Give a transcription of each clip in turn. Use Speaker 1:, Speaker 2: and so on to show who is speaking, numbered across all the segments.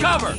Speaker 1: cover!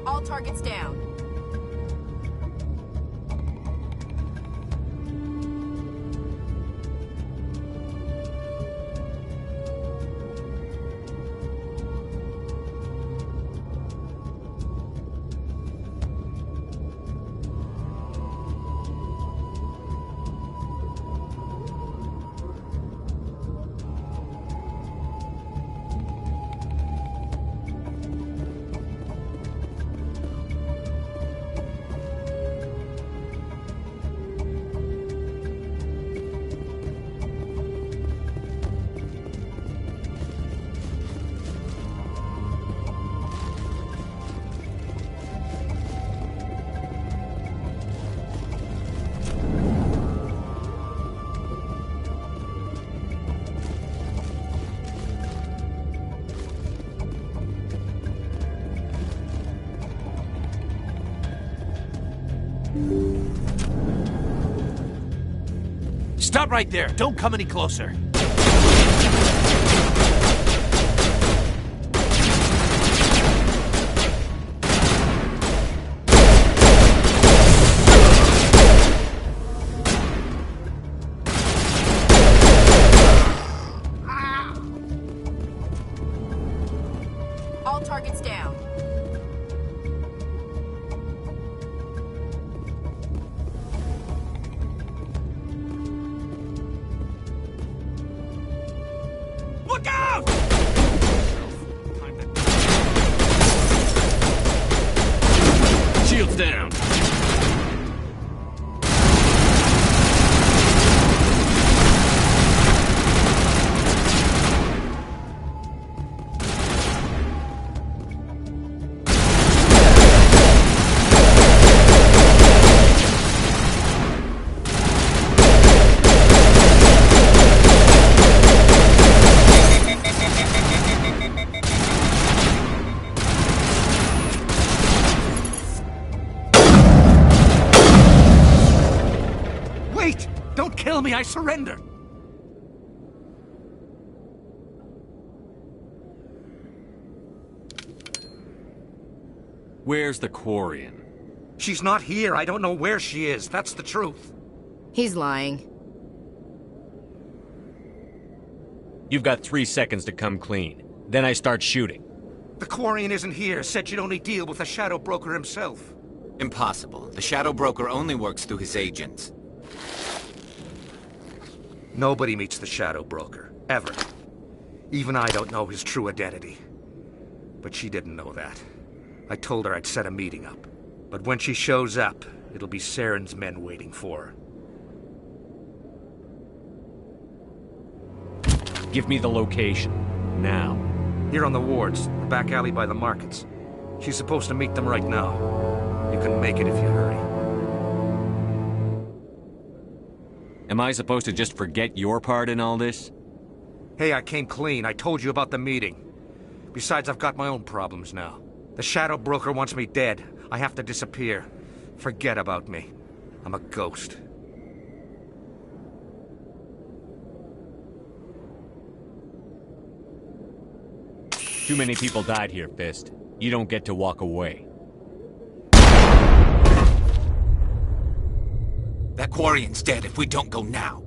Speaker 2: All targets down.
Speaker 1: Stop right there! Don't come any closer!
Speaker 2: All targets down.
Speaker 1: Look out! Shields down.
Speaker 3: Wait! Don't kill me, I surrender!
Speaker 1: Where's the Quarian?
Speaker 3: She's not here, I don't know where she is, that's the truth.
Speaker 2: He's lying.
Speaker 4: You've got 3 seconds to come clean. Then I start shooting.
Speaker 3: The Quarian isn't here, said she'd only deal with the Shadow Broker himself.
Speaker 5: Impossible. The Shadow Broker only works through his agents.
Speaker 3: Nobody meets the Shadow Broker, ever. Even I don't know his true identity. But she didn't know that. I told her I'd set a meeting up. But when she shows up, it'll be Saren's men waiting for her.
Speaker 4: Give me the location. Now.
Speaker 3: Here on the wards, the back alley by the markets. She's supposed to meet them right now. You can make it if you hurry.
Speaker 4: Am I supposed to just forget your part in all this?
Speaker 3: Hey, I came clean. I told you about the meeting. Besides, I've got my own problems now. The Shadow Broker wants me dead. I have to disappear. Forget about me. I'm a ghost.
Speaker 4: Too many people died here, Fist. You don't get to walk away.
Speaker 5: That Quarian's dead if we don't go now.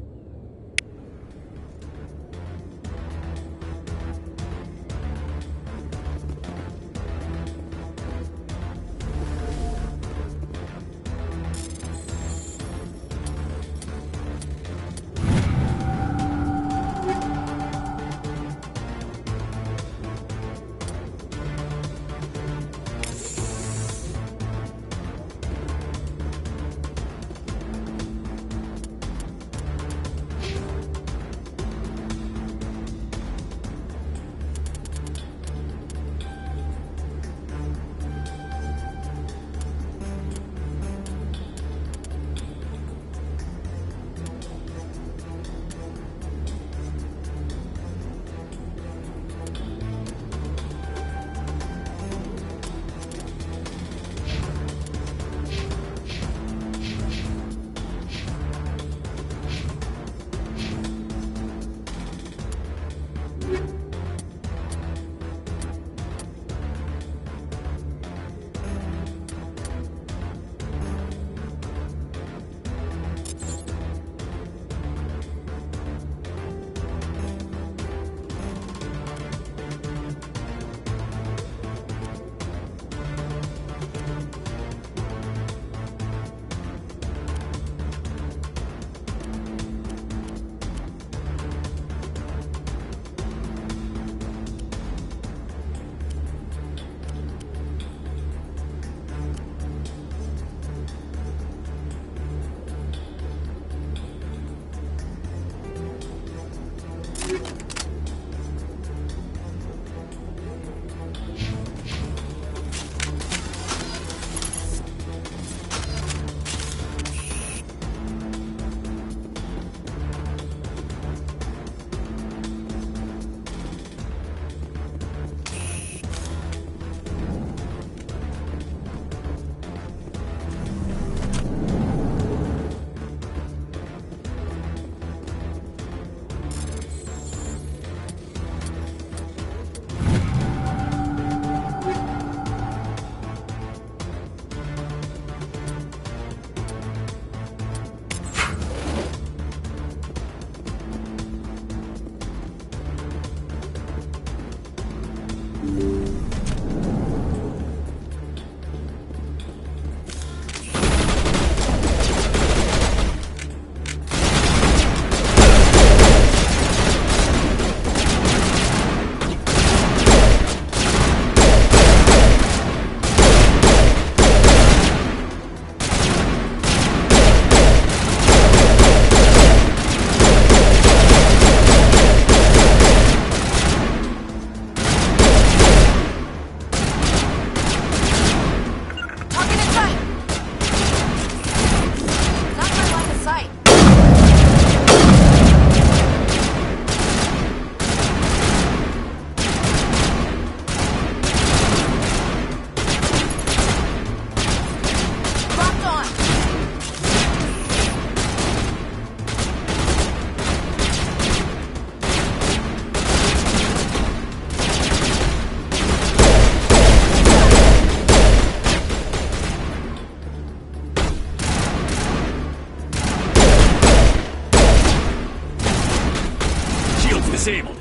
Speaker 4: Disabled.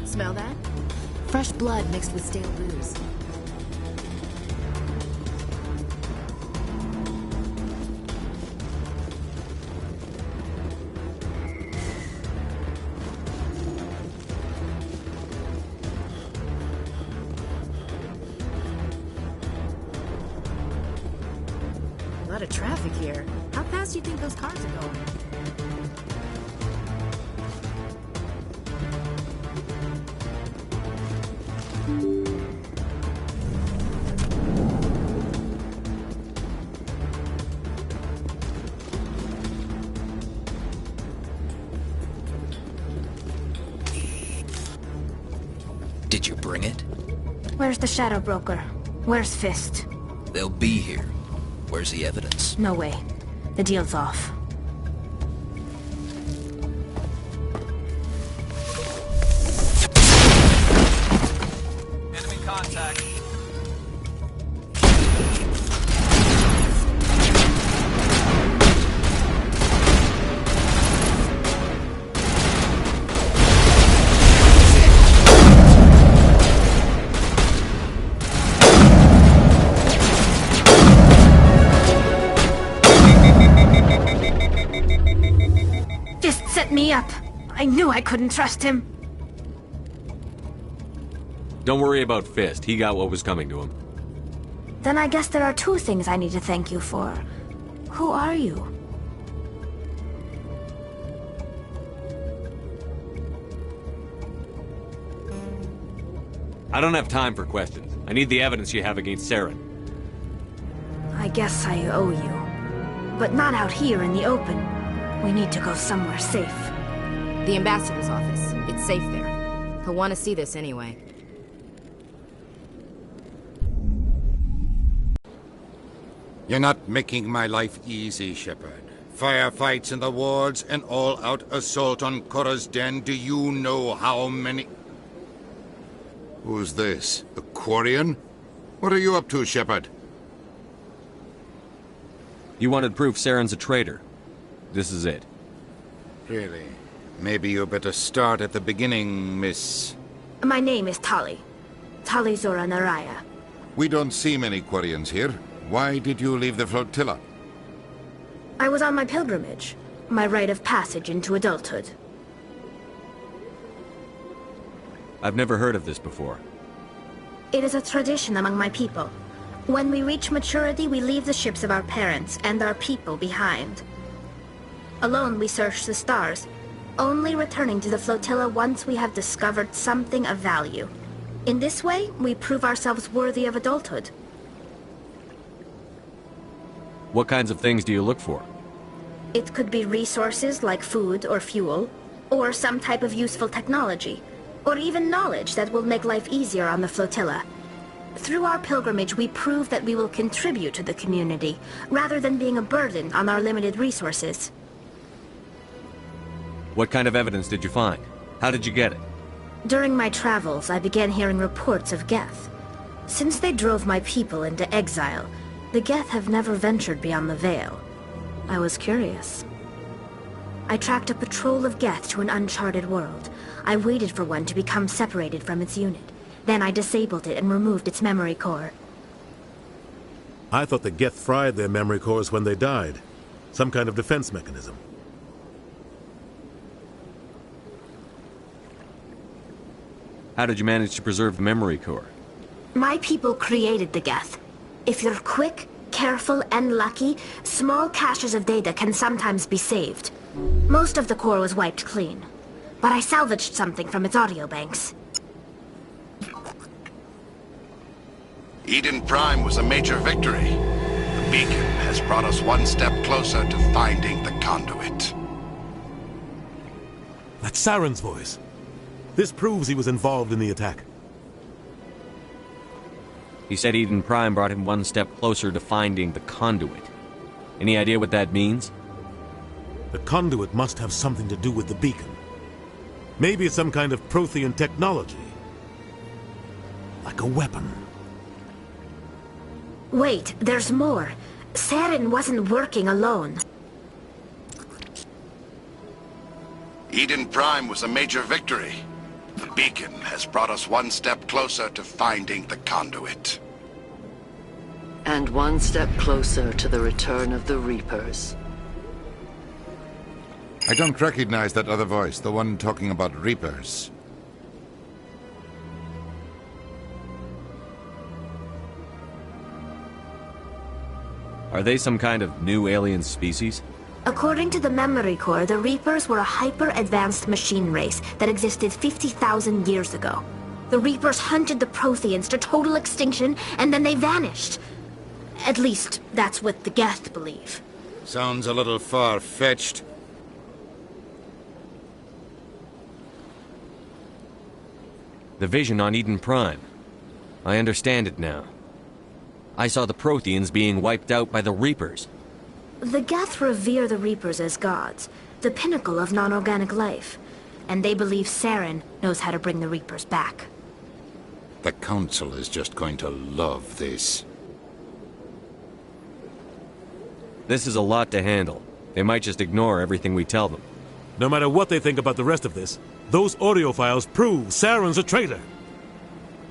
Speaker 2: Smell that? Fresh blood mixed with stale booze. A lot of traffic here. How fast do you think those cars are going?
Speaker 6: Did you bring it?
Speaker 7: Where's the Shadow Broker? Where's Fist?
Speaker 6: They'll be here. Where's the evidence?
Speaker 7: No way. The deal's off.
Speaker 5: Enemy contact.
Speaker 7: Fist set me up. I knew I couldn't trust him.
Speaker 4: Don't worry about Fist. He got what was coming to him.
Speaker 7: Then I guess there are two things I need to thank you for. Who are you?
Speaker 4: I don't have time for questions. I need the evidence you have against Saren.
Speaker 7: I guess I owe you. But not out here in the open. We need to go somewhere safe.
Speaker 2: The ambassador's office. It's safe there. He'll want to see this anyway.
Speaker 8: You're not making my life easy, Shepard. Firefights in the wards, an all-out assault on Korra's den. Do you know how many...
Speaker 9: Who's this? A Quarian? What are you up to, Shepard?
Speaker 4: You wanted proof Saren's a traitor. This is it.
Speaker 8: Really? Maybe you better start at the beginning, Miss...
Speaker 7: My name is Tali. Tali Zora Naraya.
Speaker 9: We don't see many Quarians here. Why did you leave the flotilla?
Speaker 7: I was on my pilgrimage. My rite of passage into adulthood.
Speaker 4: I've never heard of this before.
Speaker 7: It is a tradition among my people. When we reach maturity, we leave the ships of our parents and our people behind. Alone, we search the stars, only returning to the flotilla once we have discovered something of value. In this way, we prove ourselves worthy of adulthood.
Speaker 4: What kinds of things do you look for?
Speaker 7: It could be resources like food or fuel, or some type of useful technology, or even knowledge that will make life easier on the flotilla. Through our pilgrimage, we prove that we will contribute to the community, rather than being a burden on our limited resources.
Speaker 4: What kind of evidence did you find? How did you get it?
Speaker 7: During my travels, I began hearing reports of Geth. Since they drove my people into exile, the Geth have never ventured beyond the Veil. I was curious. I tracked a patrol of Geth to an uncharted world. I waited for one to become separated from its unit. Then I disabled it and removed its memory core.
Speaker 10: I thought the Geth fried their memory cores when they died. Some kind of defense mechanism.
Speaker 4: How did you manage to preserve the memory core?
Speaker 7: My people created the Geth. If you're quick, careful, and lucky, small caches of data can sometimes be saved. Most of the core was wiped clean, but I salvaged something from its audio banks.
Speaker 9: Eden Prime was a major victory. The beacon has brought us one step closer to finding the conduit.
Speaker 10: That's Saren's voice. This proves he was involved in the attack.
Speaker 4: He said Eden Prime brought him one step closer to finding the conduit. Any idea what that means?
Speaker 10: The conduit must have something to do with the beacon. Maybe it's some kind of Prothean technology. Like a weapon.
Speaker 7: Wait, there's more. Saren wasn't working alone.
Speaker 9: Eden Prime was a major victory. The beacon has brought us one step closer to finding the conduit.
Speaker 11: And one step closer to the return of the Reapers.
Speaker 8: I don't recognize that other voice, the one talking about Reapers.
Speaker 4: Are they some kind of new alien species?
Speaker 7: According to the Memory Core, the Reapers were a hyper-advanced machine race that existed 50,000 years ago. The Reapers hunted the Protheans to total extinction, and then they vanished. At least, that's what the Geth believe.
Speaker 8: Sounds a little far-fetched.
Speaker 4: The vision on Eden Prime. I understand it now. I saw the Protheans being wiped out by the Reapers.
Speaker 7: The Geth revere the Reapers as gods, the pinnacle of non-organic life. And they believe Saren knows how to bring the Reapers back.
Speaker 8: The Council is just going to love this.
Speaker 4: This is a lot to handle. They might just ignore everything we tell them.
Speaker 10: No matter what they think about the rest of this, those audio files prove Saren's a traitor.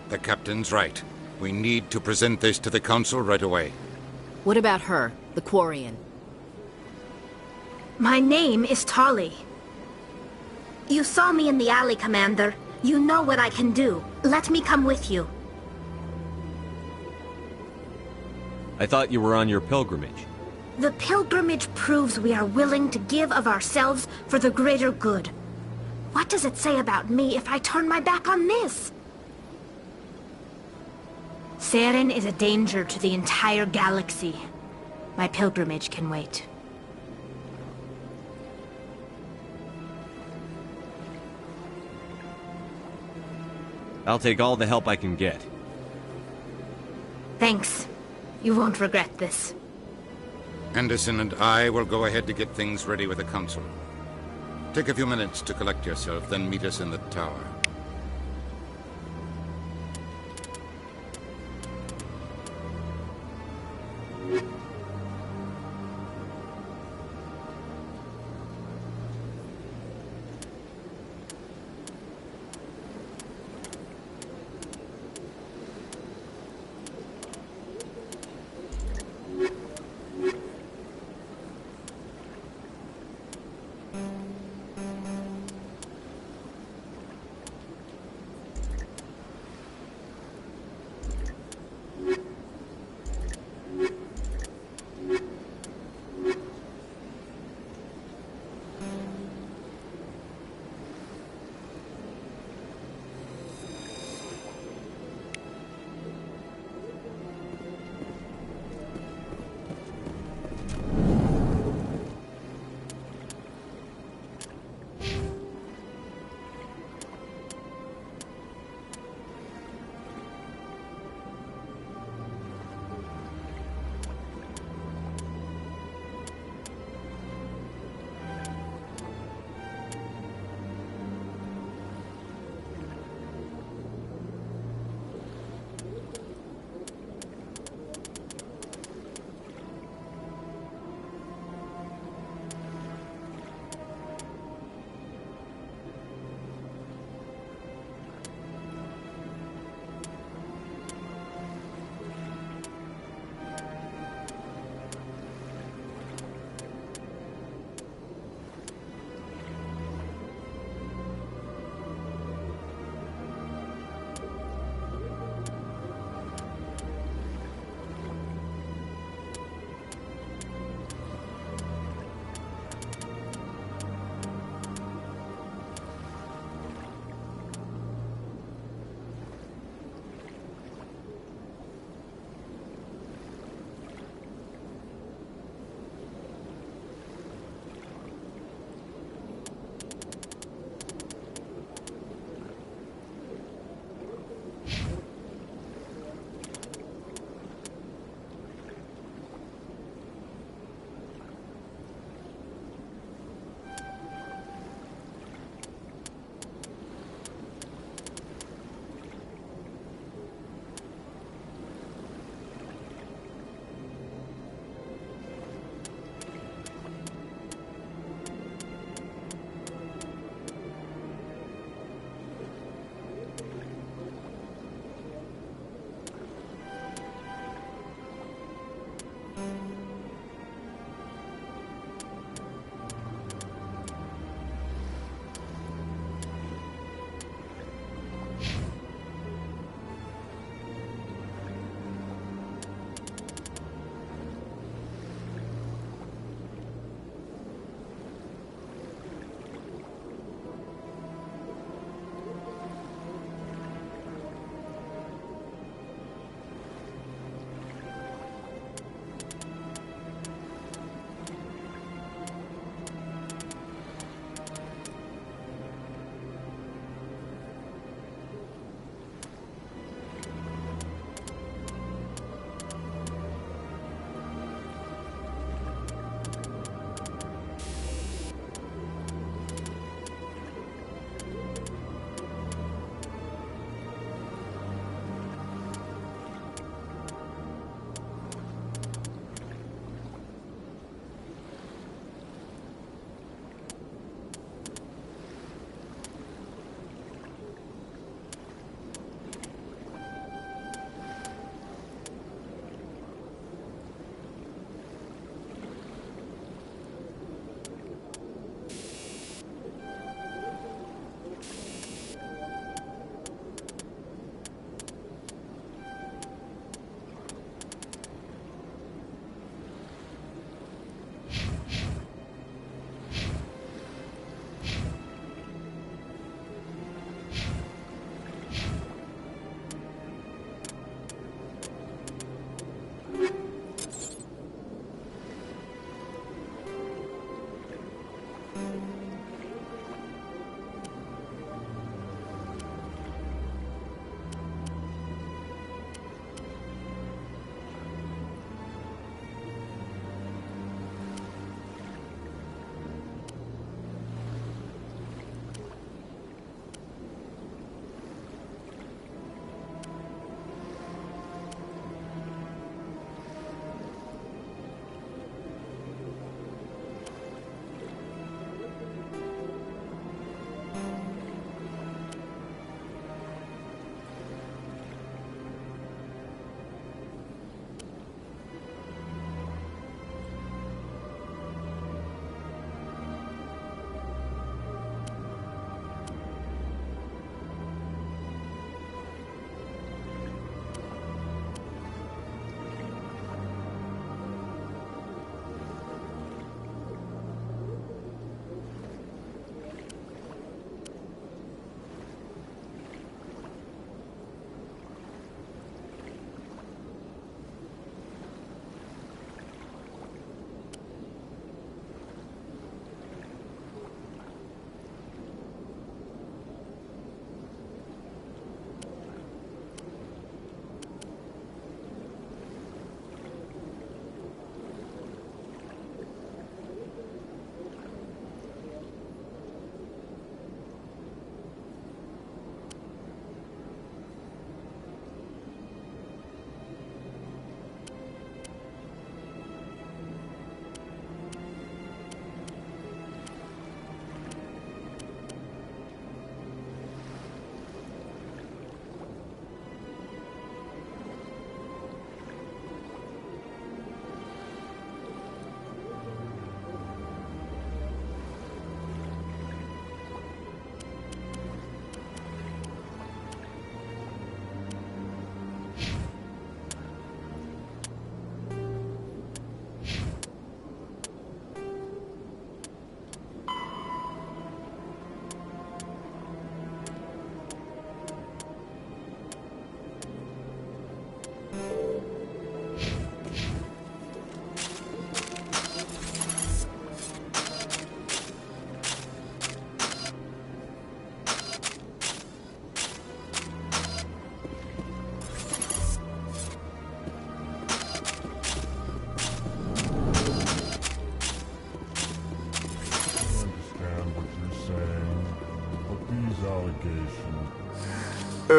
Speaker 8: The Captain's right. We need to present this to the Council right away.
Speaker 2: What about her, the Quarian?
Speaker 7: My name is Tali. You saw me in the alley, Commander. You know what I can do. Let me come with you.
Speaker 4: I thought you were on your pilgrimage.
Speaker 7: The pilgrimage proves we are willing to give of ourselves for the greater good. What does it say about me if I turn my back on this? Saren is a danger to the entire galaxy. My pilgrimage can wait.
Speaker 4: I'll take all the help I can get.
Speaker 7: Thanks. You won't regret this.
Speaker 8: Anderson and I will go ahead to get things ready with the Council. Take a few minutes to collect yourself, then meet us in the tower.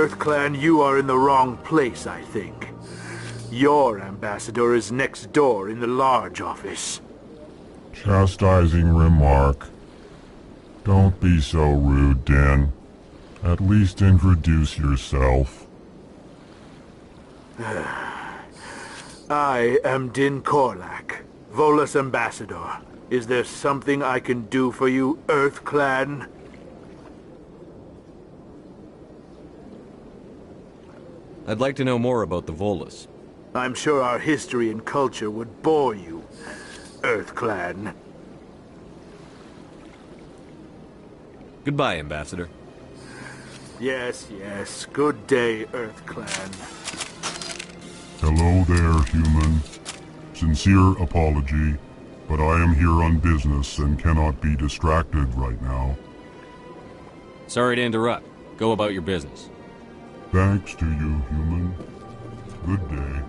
Speaker 12: EarthClan, you are in the wrong place, I think. Your ambassador is next door in the large office.
Speaker 13: Chastising remark. Don't be so rude, Din. At least introduce yourself.
Speaker 12: I am Din Korlak, Volus ambassador. Is there something I can do for you, EarthClan?
Speaker 4: I'd like to know more about the Volus.
Speaker 12: I'm sure our history and culture would bore you, EarthClan.
Speaker 4: Goodbye, Ambassador.
Speaker 12: Yes, yes. Good day, EarthClan.
Speaker 13: Hello there, human. Sincere apology, but I am here on business and cannot be distracted right now.
Speaker 4: Sorry to interrupt. Go about your business.
Speaker 13: Thanks to you, human. Good day.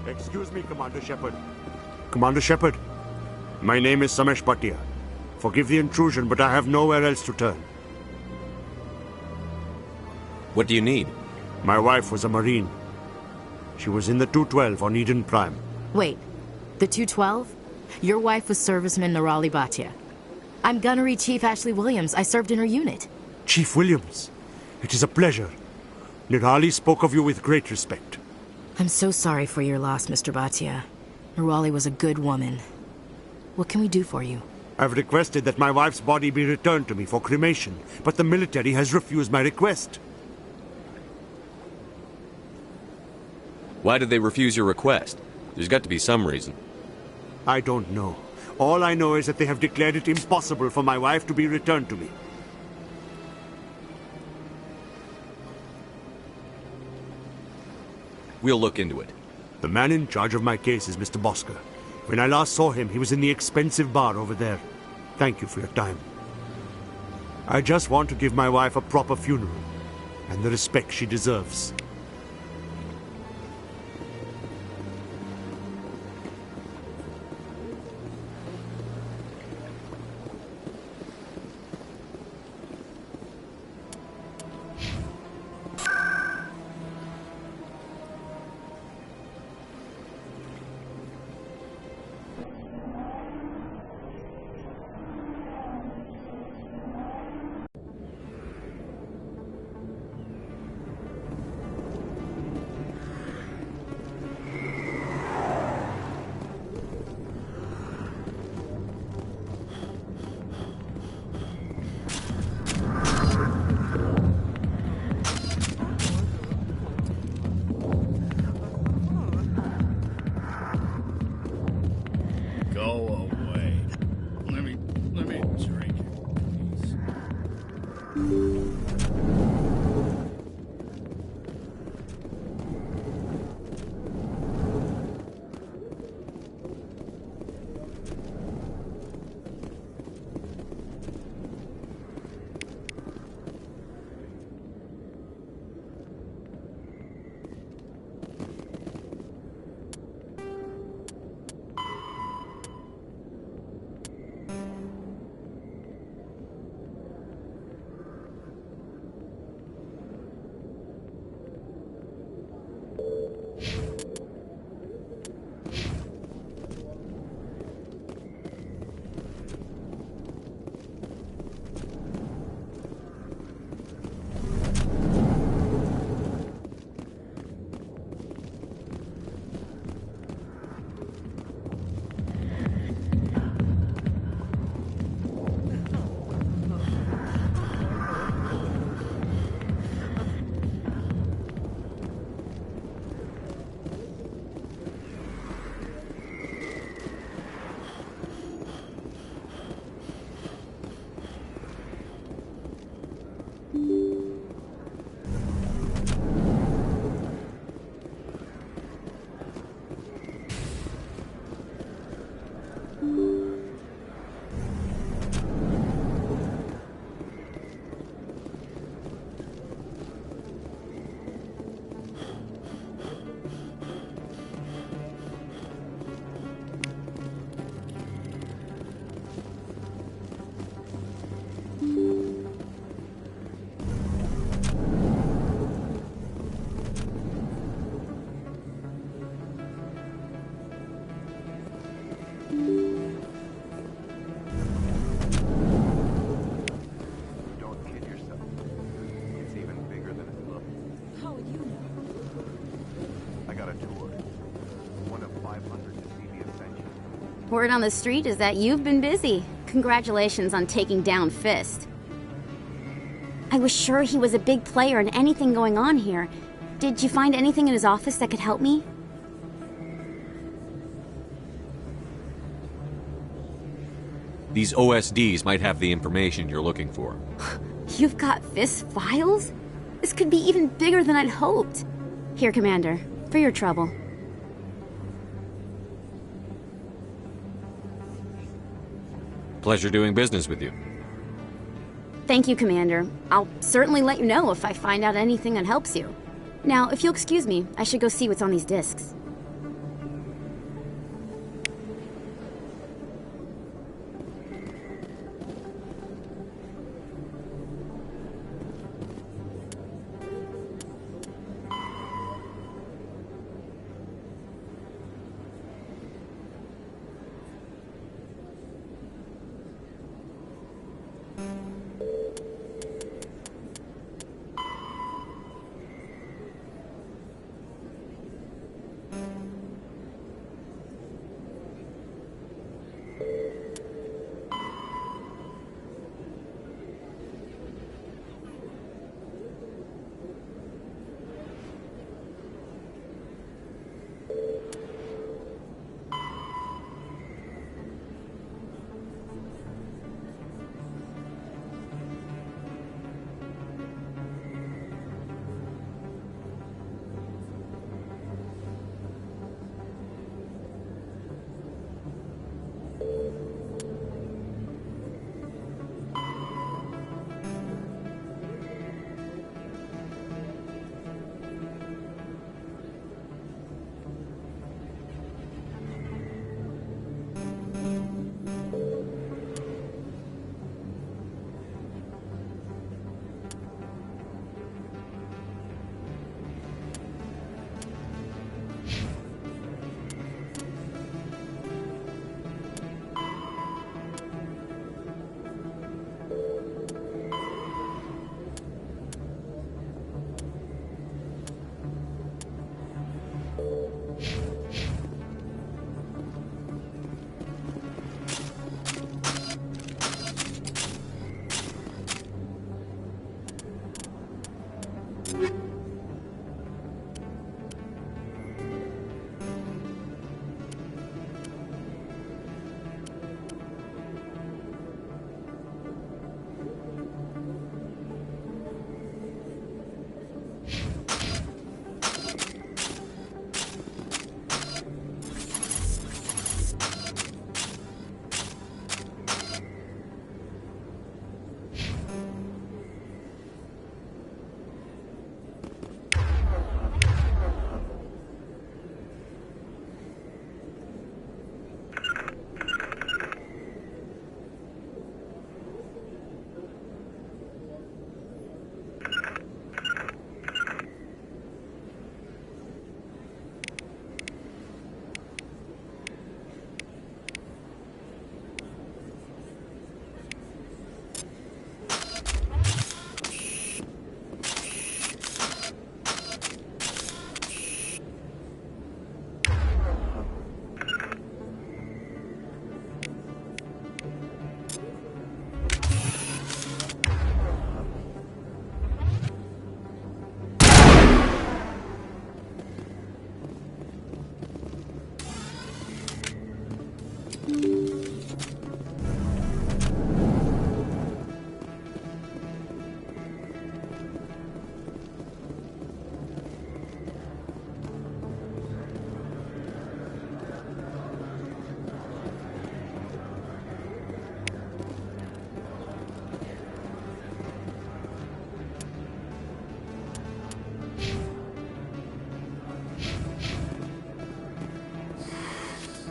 Speaker 14: Excuse me, Commander Shepard. Commander Shepard, my name is Samesh Bhatia. Forgive the intrusion, but I have nowhere else to turn.
Speaker 4: What do you need?
Speaker 14: My wife was a Marine. She was in the 212 on Eden Prime.
Speaker 2: Wait, the 212? Your wife was serviceman Nirali Bhatia. I'm Gunnery Chief Ashley Williams. I served in her unit.
Speaker 14: Chief Williams, it is a pleasure. Nirali spoke of you with great respect.
Speaker 2: I'm so sorry for your loss, Mr. Bhatia. Nirali was a good woman. What can we do for you?
Speaker 14: I've requested that my wife's body be returned to me for cremation, but the military has refused my request.
Speaker 4: Why did they refuse your request? There's got to be some reason.
Speaker 14: I don't know. All I know is that they have declared it impossible for my wife to be returned to me.
Speaker 4: We'll look into it.
Speaker 14: The man in charge of my case is Mr. Bosker. When I last saw him, he was in the expensive bar over there. Thank you for your time. I just want to give my wife a proper funeral, and the respect she deserves.
Speaker 15: Word on the street is that you've been busy. Congratulations on taking down Fist. I was sure he was a big player in anything going on here. Did you find anything in his office that could help me?
Speaker 4: These OSDs might have the information you're looking for.
Speaker 15: You've got Fist files? This could be even bigger than I'd hoped. Here, Commander, for your trouble.
Speaker 4: Pleasure doing business with you.
Speaker 15: Thank you, Commander. I'll certainly let you know if I find out anything that helps you. Now, if you'll excuse me, I should go see what's on these discs.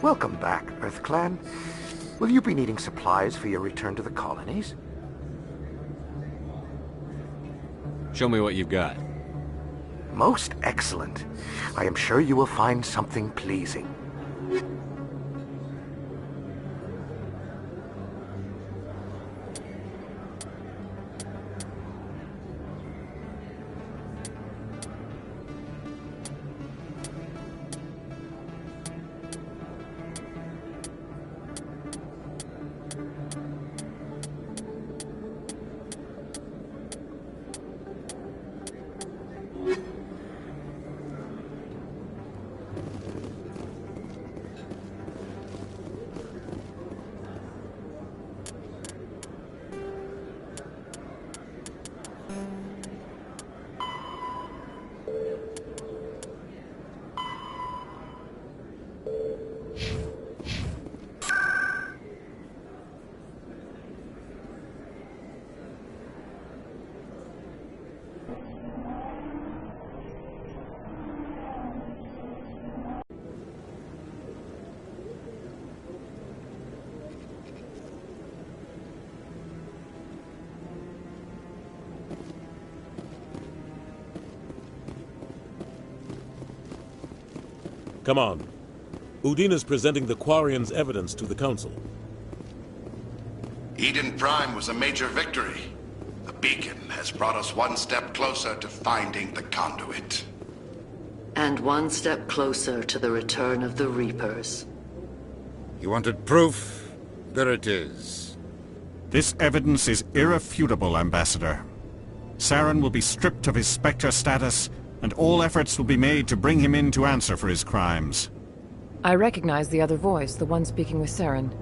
Speaker 16: Welcome back, Earth Clan. Will you be needing supplies for your return to the colonies?
Speaker 4: Show me what you've got.
Speaker 16: Most excellent. I am sure you will find something pleasing.
Speaker 10: Come on. Udina's presenting the Quarian's evidence to the Council.
Speaker 9: Eden Prime was a major victory. The beacon has brought us one step closer to finding the conduit.
Speaker 11: And one step closer to the return of the Reapers.
Speaker 8: You wanted proof? There it is.
Speaker 17: This evidence is irrefutable, Ambassador. Saren will be stripped of his Spectre status, and all efforts will be made to bring him in to answer for his crimes.
Speaker 18: I recognize the other voice, the one speaking with Saren.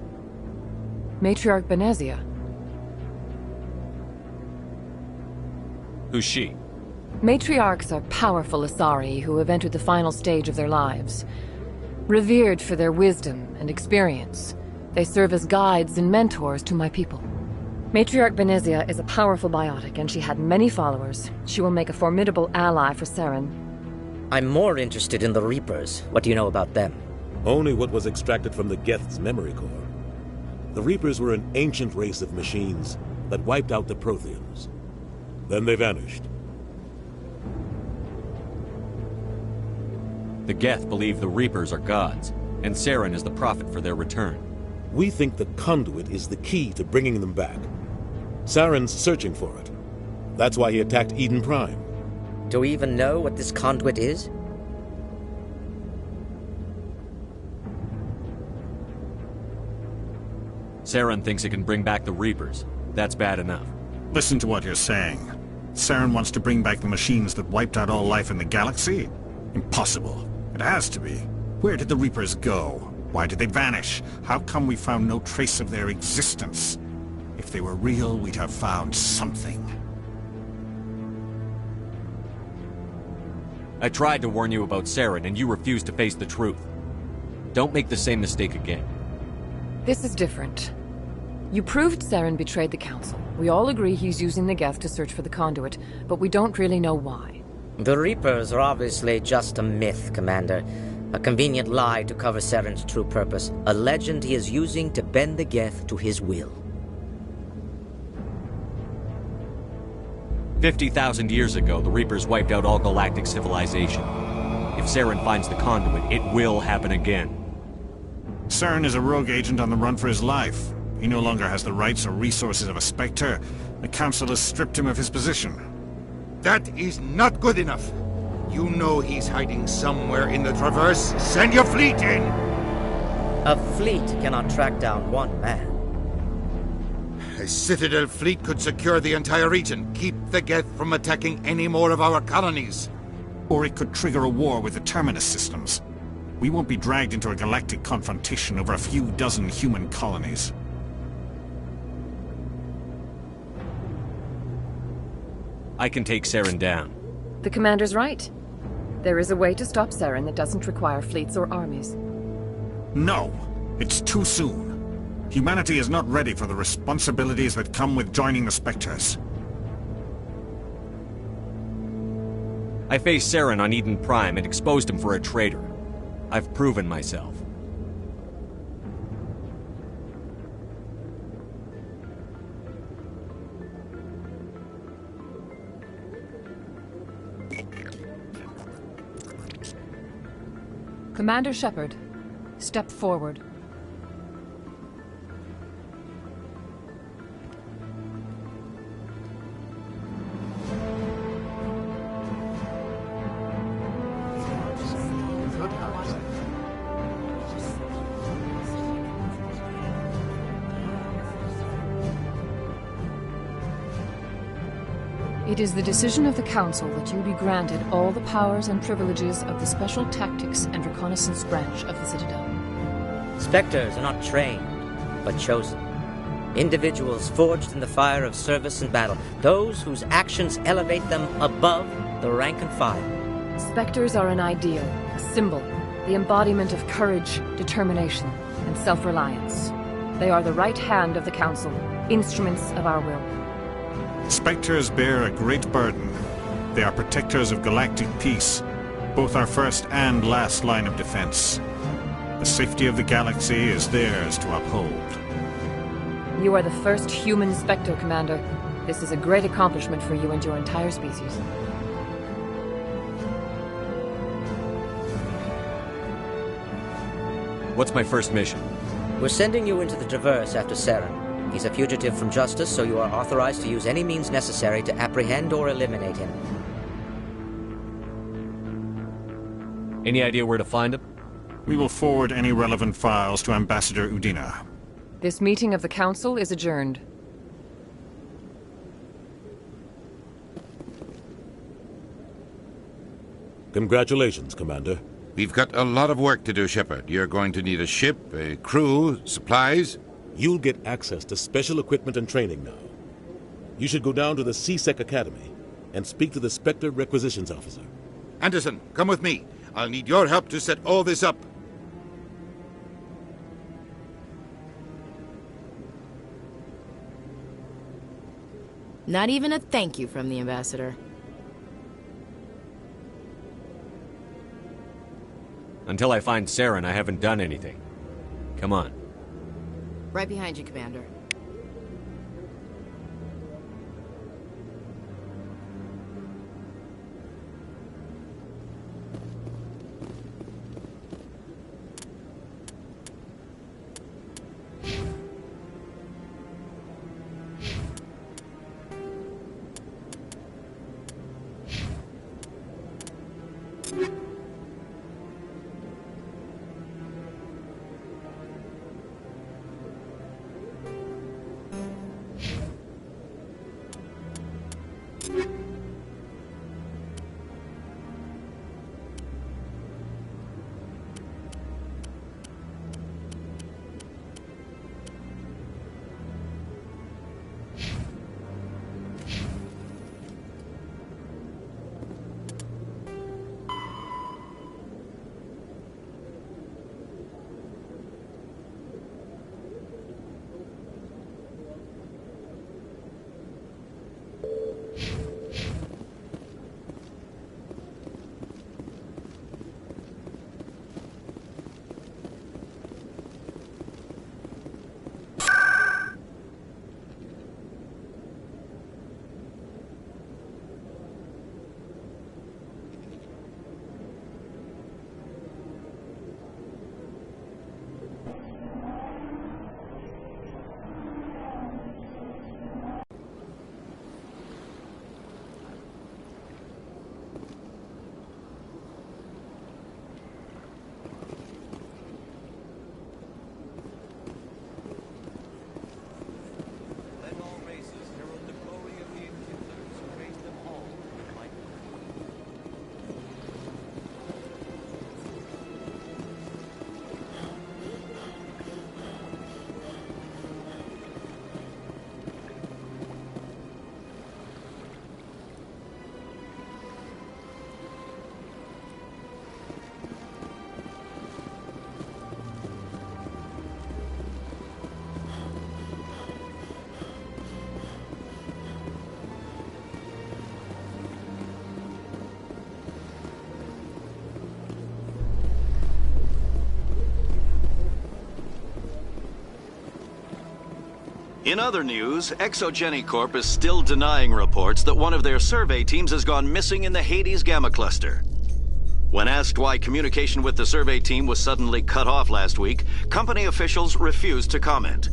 Speaker 18: Matriarch Benezia.
Speaker 4: Who's she?
Speaker 18: Matriarchs are powerful Asari who have entered the final stage of their lives. Revered for their wisdom and experience, they serve as guides and mentors to my people. Matriarch Benezia is a powerful biotic, and she had many followers. She will make a formidable ally for Saren.
Speaker 19: I'm more interested in the Reapers. What do you know about them?
Speaker 10: Only what was extracted from the Geth's memory core. The Reapers were an ancient race of machines that wiped out the Protheans. Then they vanished.
Speaker 4: The Geth believe the Reapers are gods, and Saren is the prophet for their return.
Speaker 10: We think the conduit is the key to bringing them back. Saren's searching for it. That's why he attacked Eden Prime.
Speaker 19: Do we even know what this conduit is?
Speaker 4: Saren thinks it can bring back the Reapers. That's bad enough.
Speaker 17: Listen to what you're saying. Saren wants to bring back the machines that wiped out all life in the galaxy? Impossible. It has to be. Where did the Reapers go? Why did they vanish? How come we found no trace of their existence? If they were real, we'd have found something.
Speaker 4: I tried to warn you about Saren, and you refused to face the truth. Don't make the same mistake again.
Speaker 18: This is different. You proved Saren betrayed the Council. We all agree he's using the Geth to search for the conduit, but we don't really know why.
Speaker 19: The Reapers are obviously just a myth, Commander. A convenient lie to cover Saren's true purpose. A legend he is using to bend the Geth to his will.
Speaker 4: 50,000 years ago, the Reapers wiped out all galactic civilization. If Saren finds the conduit, it will happen again.
Speaker 17: Saren is a rogue agent on the run for his life. He no longer has the rights or resources of a Spectre. The Council has stripped him of his position.
Speaker 8: That is not good enough. You know he's hiding somewhere in the Traverse. Send your fleet in!
Speaker 19: A fleet cannot track down one man.
Speaker 8: A Citadel fleet could secure the entire region, keep the Geth from attacking any more of our colonies.
Speaker 17: Or it could trigger a war with the Terminus systems. We won't be dragged into a galactic confrontation over a few dozen human colonies.
Speaker 4: I can take Saren down.
Speaker 18: The Commander's right. There is a way to stop Saren that doesn't require fleets or armies.
Speaker 17: No! It's too soon. Humanity is not ready for the responsibilities that come with joining the Spectres.
Speaker 4: I faced Saren on Eden Prime and exposed him for a traitor. I've proven myself.
Speaker 18: Commander Shepard, step forward. It is the decision of the Council that you be granted all the powers and privileges of the Special Tactics and Reconnaissance Branch of the Citadel.
Speaker 19: Spectres are not trained, but chosen. Individuals forged in the fire of service and battle. Those whose actions elevate them above the rank and file.
Speaker 18: Spectres are an ideal, a symbol, the embodiment of courage, determination, and self-reliance. They are the right hand of the Council, instruments of our will.
Speaker 17: Spectres bear a great burden. They are protectors of galactic peace, both our first and last line of defense. The safety of the galaxy is theirs to uphold.
Speaker 18: You are the first human Spectre, Commander. This is a great accomplishment for you and your entire species.
Speaker 4: What's my first mission?
Speaker 19: We're sending you into the Traverse after Saren. He's a fugitive from justice, so you are authorized to use any means necessary to apprehend or eliminate him.
Speaker 4: Any idea where to find him?
Speaker 17: We will forward any relevant files to Ambassador Udina.
Speaker 18: This meeting of the Council is adjourned.
Speaker 10: Congratulations, Commander.
Speaker 8: We've got a lot of work to do, Shepard. You're going to need a ship, a crew, supplies.
Speaker 10: You'll get access to special equipment and training now. You should go down to the C-Sec Academy and speak to the Spectre Requisitions Officer.
Speaker 8: Anderson, come with me. I'll need your help to set all this up.
Speaker 2: Not even a thank you from the Ambassador.
Speaker 4: Until I find Saren, I haven't done anything. Come on.
Speaker 2: Right behind you, Commander.
Speaker 20: In other news, Exogeny Corp is still denying reports that one of their survey teams has gone missing in the Hades Gamma Cluster. When asked why communication with the survey team was suddenly cut off last week, company officials refused to comment.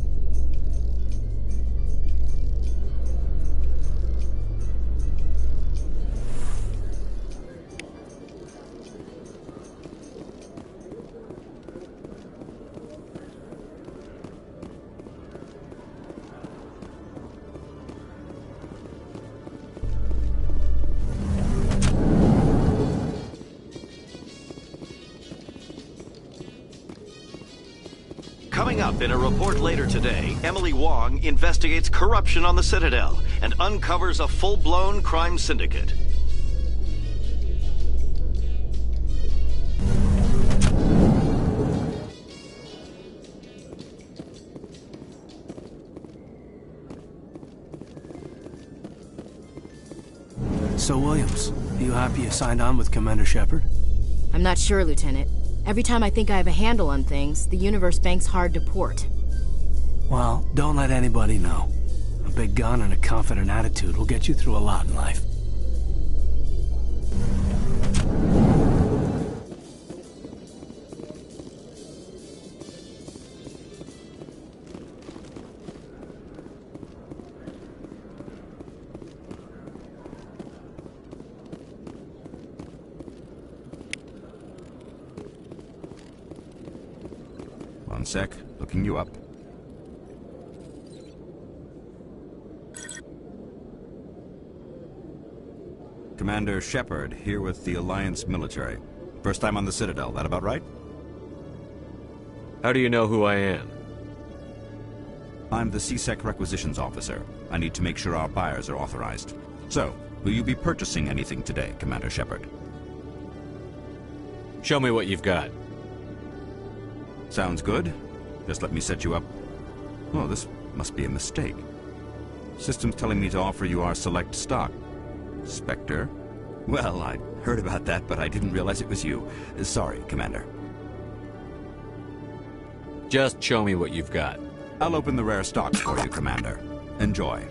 Speaker 20: Coming up in a report later today, Emily Wong investigates corruption on the Citadel and uncovers a full-blown crime syndicate.
Speaker 21: So, Williams, are you happy you signed on with Commander Shepard?
Speaker 2: I'm not sure, Lieutenant. Every time I think I have a handle on things, the universe bank's hard to port.
Speaker 21: Well, don't let anybody know. A big gun and a confident attitude will get you through a lot in life.
Speaker 1: sec. Looking you up. Commander Shepard, here with the Alliance military. First time on the Citadel, that about right?
Speaker 4: How do you know who I am?
Speaker 1: I'm the C-Sec Requisitions Officer. I need to make sure our buyers are authorized. So, will you be purchasing anything today, Commander Shepard?
Speaker 4: Show me what you've got.
Speaker 1: Sounds good. Just let me set you up. Oh, this must be a mistake. System's telling me to offer you our select stock. Spectre? Well, I heard about that, but I didn't realize it was you. Sorry, Commander.
Speaker 4: Just show me what you've got.
Speaker 1: I'll open the rare stocks for you, Commander. Enjoy.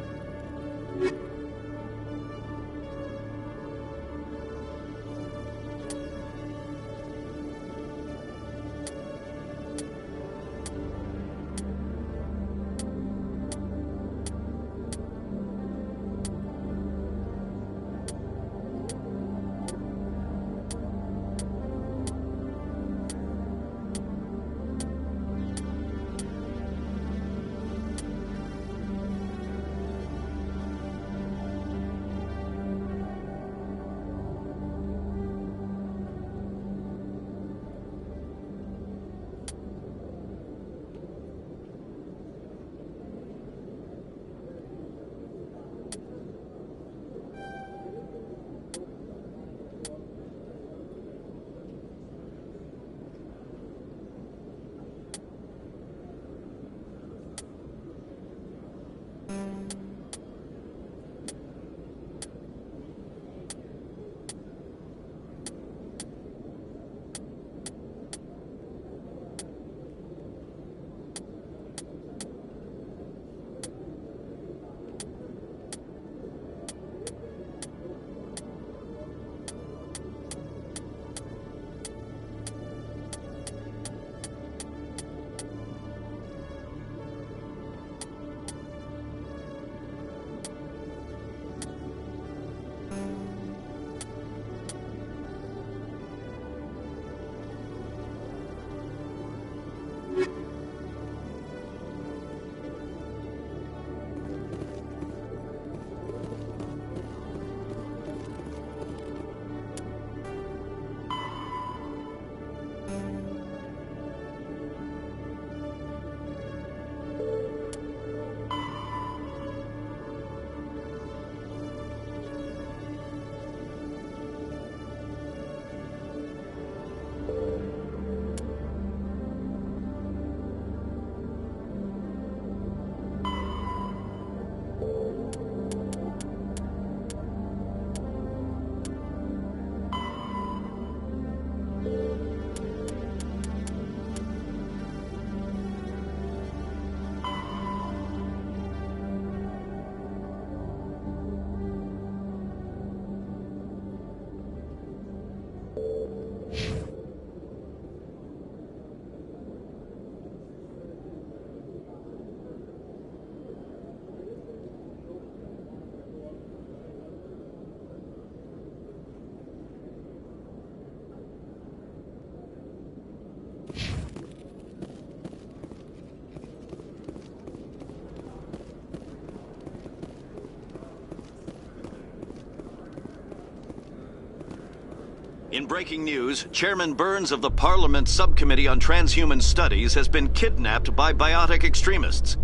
Speaker 20: In breaking news, Chairman Burns of the Parliament Subcommittee on Transhuman Studies has been kidnapped by biotic extremists.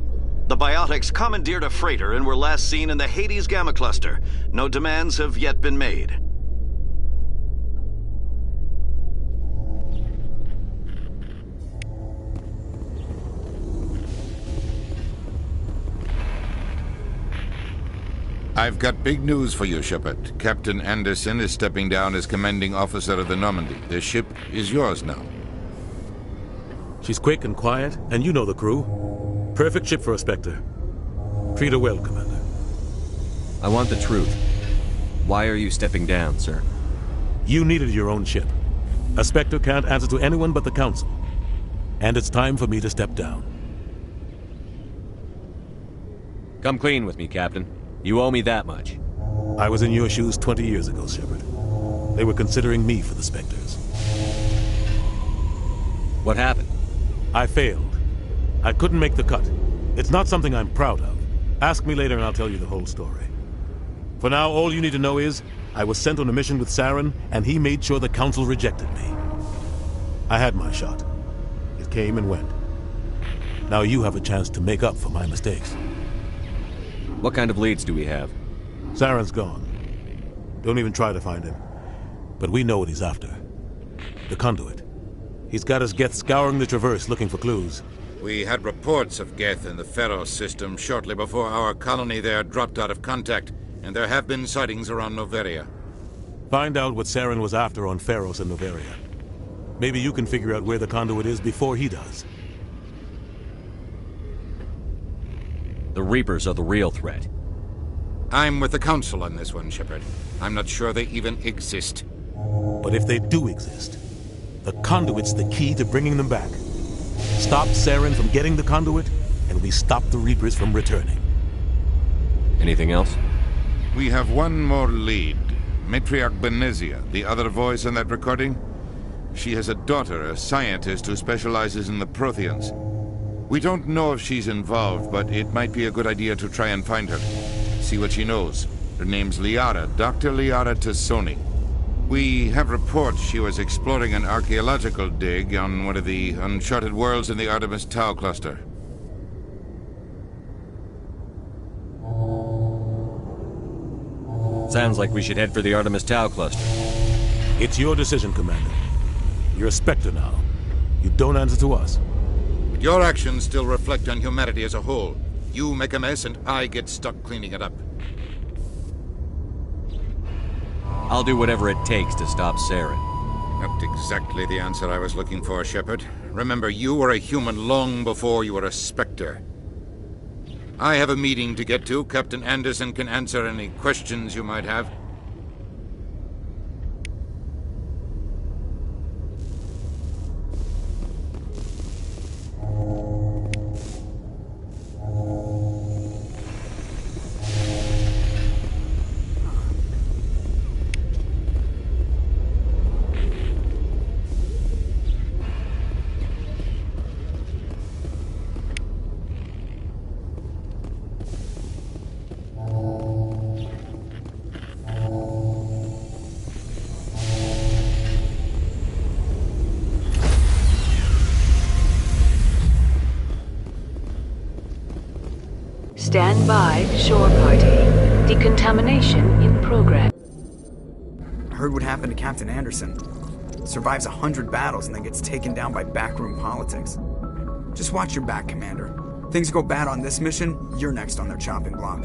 Speaker 20: The biotics commandeered a freighter and were last seen in the Hades Gamma Cluster. No demands have yet been made.
Speaker 8: I've got big news for you, Shepard. Captain Anderson is stepping down as commanding officer of the Normandy. The ship is yours now.
Speaker 10: She's quick and quiet, and you know the crew. Perfect ship for a Spectre. Treat her well, Commander.
Speaker 4: I want the truth. Why are you stepping down, sir?
Speaker 10: You needed your own ship. A Spectre can't answer to anyone but the Council. And it's time for me to step down.
Speaker 4: Come clean with me, Captain. You owe me that much.
Speaker 10: I was in your shoes 20 years ago, Shepard. They were considering me for the Spectres.
Speaker 4: What happened?
Speaker 10: I failed, I couldn't make the cut. It's not something I'm proud of. Ask me later and I'll tell you the whole story. For now, all you need to know is, I was sent on a mission with Saren, and he made sure the Council rejected me. I had my shot. It came and went. Now you have a chance to make up for my mistakes.
Speaker 4: What kind of leads do we have?
Speaker 10: Saren's gone. Don't even try to find him. But we know what he's after. The conduit. He's got his Geth scouring the Traverse looking for clues.
Speaker 8: We had reports of Geth in the Pharos system shortly before our colony there dropped out of contact, and there have been sightings around Noveria.
Speaker 10: Find out what Saren was after on Pharos and Noveria. Maybe you can figure out where the conduit is before he does.
Speaker 4: The Reapers are the real threat.
Speaker 8: I'm with the Council on this one, Shepard. I'm not sure they even exist.
Speaker 10: But if they do exist, the conduit's the key to bringing them back. Stop Saren from getting the conduit, and we stop the Reapers from returning.
Speaker 4: Anything else?
Speaker 8: We have one more lead. Matriarch Benezia, the other voice in that recording. She has a daughter, a scientist who specializes in the Protheans. We don't know if she's involved, but it might be a good idea to try and find her. See what she knows. Her name's Liara, Dr. Liara Tassoni. We have reports she was exploring an archaeological dig on one of the uncharted worlds in the Artemis Tau cluster.
Speaker 4: Sounds like we should head for the Artemis Tau cluster.
Speaker 10: It's your decision, Commander. You're a Spectre now. You don't answer to us.
Speaker 8: But your actions still reflect on humanity as a whole. You make a mess and I get stuck cleaning it up.
Speaker 4: I'll do whatever it takes to stop Saren.
Speaker 8: Not exactly the answer I was looking for, Shepard. Remember, you were a human long before you were a Spectre. I have a meeting to get to. Captain Anderson can answer any questions you might have.
Speaker 3: Stand by, shore party. Decontamination in progress.
Speaker 22: Heard what happened to Captain Anderson. Survives 100 battles and then gets taken down by backroom politics. Just watch your back, Commander. Things go bad on this mission, you're next on their chopping block.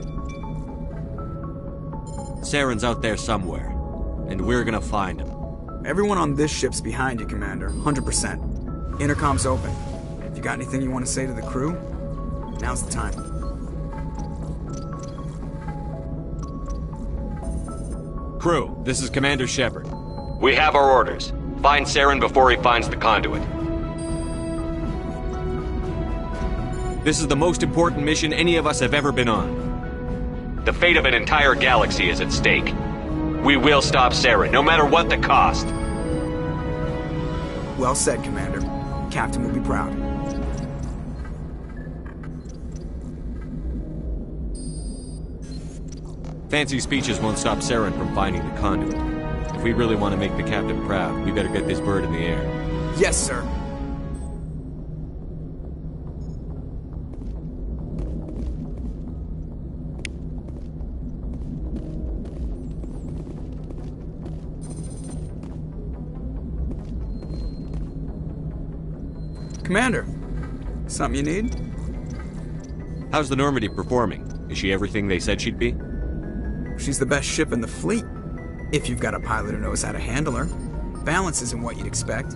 Speaker 4: Saren's out there somewhere, and we're gonna find him.
Speaker 22: Everyone on this ship's behind you, Commander. 100%. Intercom's open. If you got anything you want to say to the crew, now's the time.
Speaker 4: Crew, this is Commander Shepard. We have our orders. Find Saren before he finds the conduit. This is the most important mission any of us have ever been on. The fate of an entire galaxy is at stake. We will stop Saren, no matter what the cost.
Speaker 22: Well said, Commander. Captain will be proud.
Speaker 4: Fancy speeches won't stop Saren from finding the conduit. If we really want to make the captain proud, we better get this bird in the air.
Speaker 22: Yes, sir. Commander, something you need?
Speaker 4: How's the Normandy performing? Is she everything they said she'd be?
Speaker 22: She's the best ship in the fleet, if you've got a pilot who knows how to handle her. Balance isn't what you'd expect.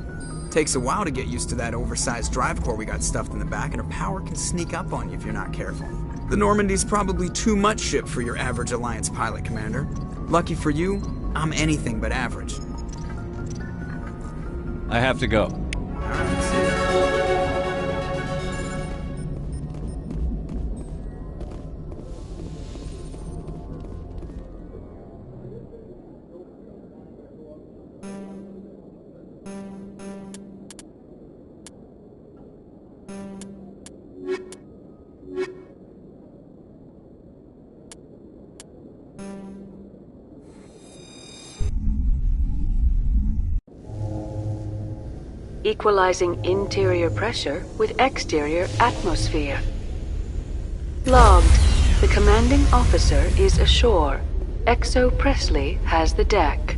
Speaker 22: Takes a while to get used to that oversized drive core we got stuffed in the back, and her power can sneak up on you if you're not careful. The Normandy's probably too much ship for your average Alliance pilot, Commander. Lucky for you, I'm anything but average.
Speaker 4: I have to go.
Speaker 22: Alright, see ya.
Speaker 3: equalizing interior pressure with exterior atmosphere. Logged. The commanding officer is ashore. Exo Presley has the deck.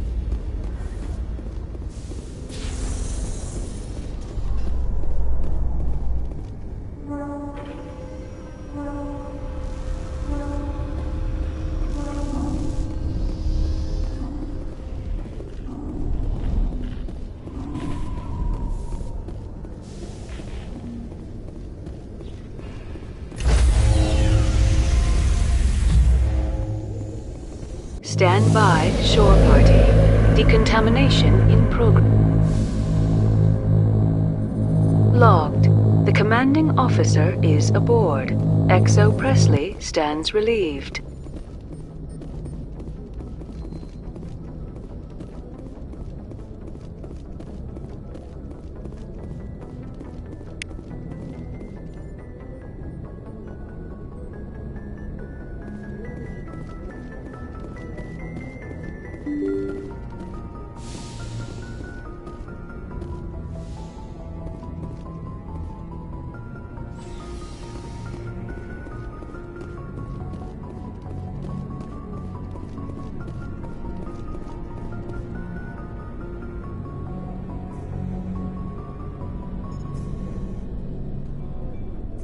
Speaker 3: Stand by, shore party. Decontamination in progress. Logged. The commanding officer is aboard. Exo Presley stands relieved.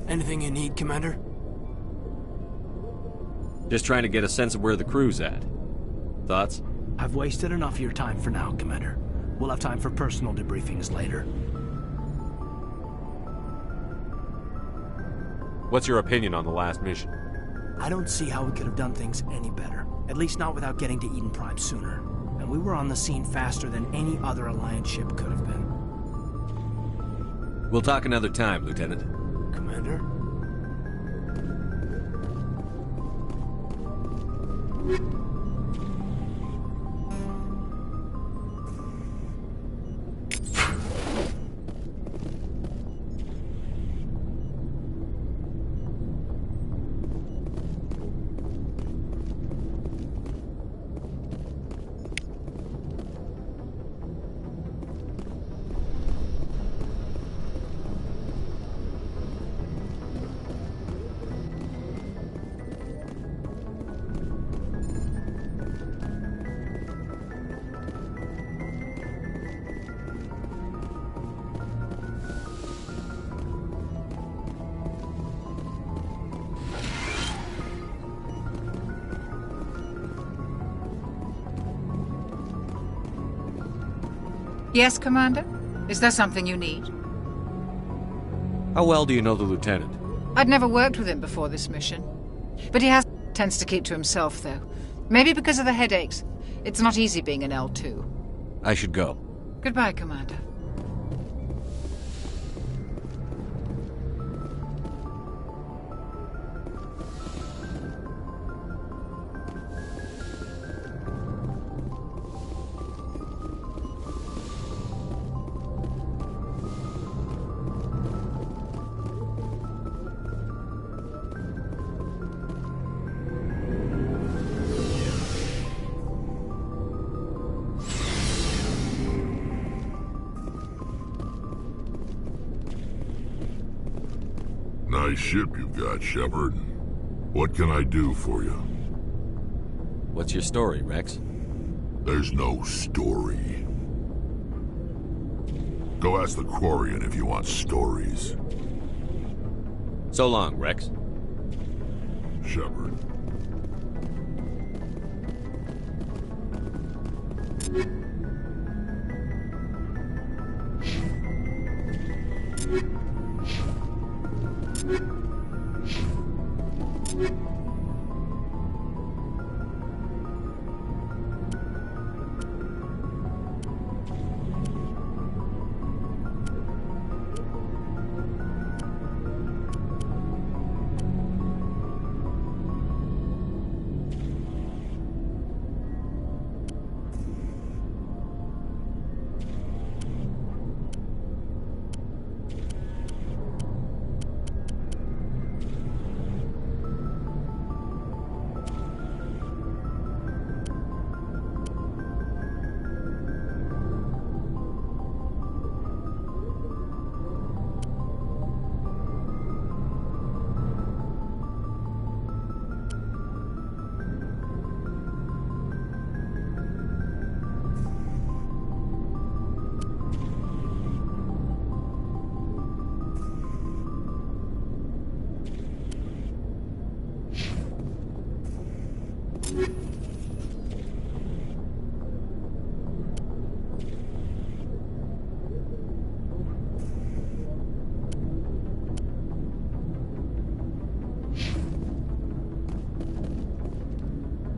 Speaker 21: Anything you need, Commander?
Speaker 4: Just trying to get a sense of where the crew's at. Thoughts?
Speaker 21: I've wasted enough of your time for now, Commander. We'll have time for personal debriefings later.
Speaker 4: What's your opinion on the last mission?
Speaker 21: I don't see how we could have done things any better. At least not without getting to Eden Prime sooner. And we were on the scene faster than any other Alliance ship could have been.
Speaker 4: We'll talk another time, Lieutenant.
Speaker 21: Commander?
Speaker 5: Yes, Commander? Is there something you need?
Speaker 4: How well do you know the Lieutenant?
Speaker 5: I'd never worked with him before this mission. But he tends to keep to himself, though. Maybe because of the headaches. It's not easy being an L2.
Speaker 4: I should go.
Speaker 5: Goodbye, Commander.
Speaker 6: Nice ship you've got, Shepard. What can I do for you?
Speaker 4: What's your story, Rex?
Speaker 6: There's no story. Go ask the Quarian if you want stories.
Speaker 4: So long, Rex.
Speaker 6: Shepard.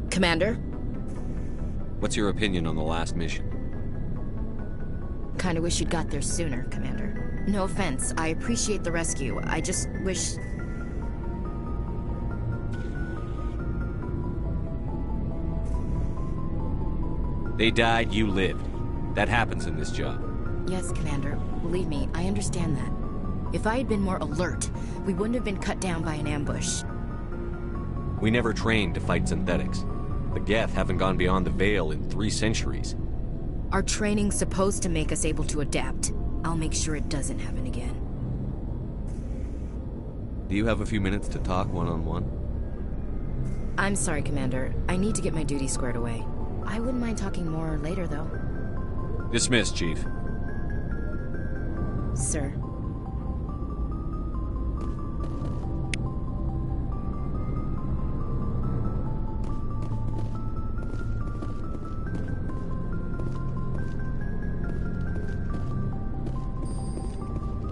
Speaker 2: Commander?
Speaker 4: What's your opinion on the last mission?
Speaker 2: Kinda wish you'd got there sooner, Commander. No offense, I appreciate the rescue. I just wish...
Speaker 4: They died, you lived. That happens in this job.
Speaker 2: Yes, Commander. Believe me, I understand that. If I had been more alert, we wouldn't have been cut down by an ambush.
Speaker 4: We never trained to fight synthetics. The Geth haven't gone beyond the Veil in 3 centuries.
Speaker 2: Our training's supposed to make us able to adapt. I'll make sure it doesn't happen again.
Speaker 4: Do you have a few minutes to talk one-on-one?
Speaker 2: I'm sorry, Commander. I need to get my duty squared away. I wouldn't mind talking more later, though.
Speaker 4: Dismissed, Chief.
Speaker 2: Sir.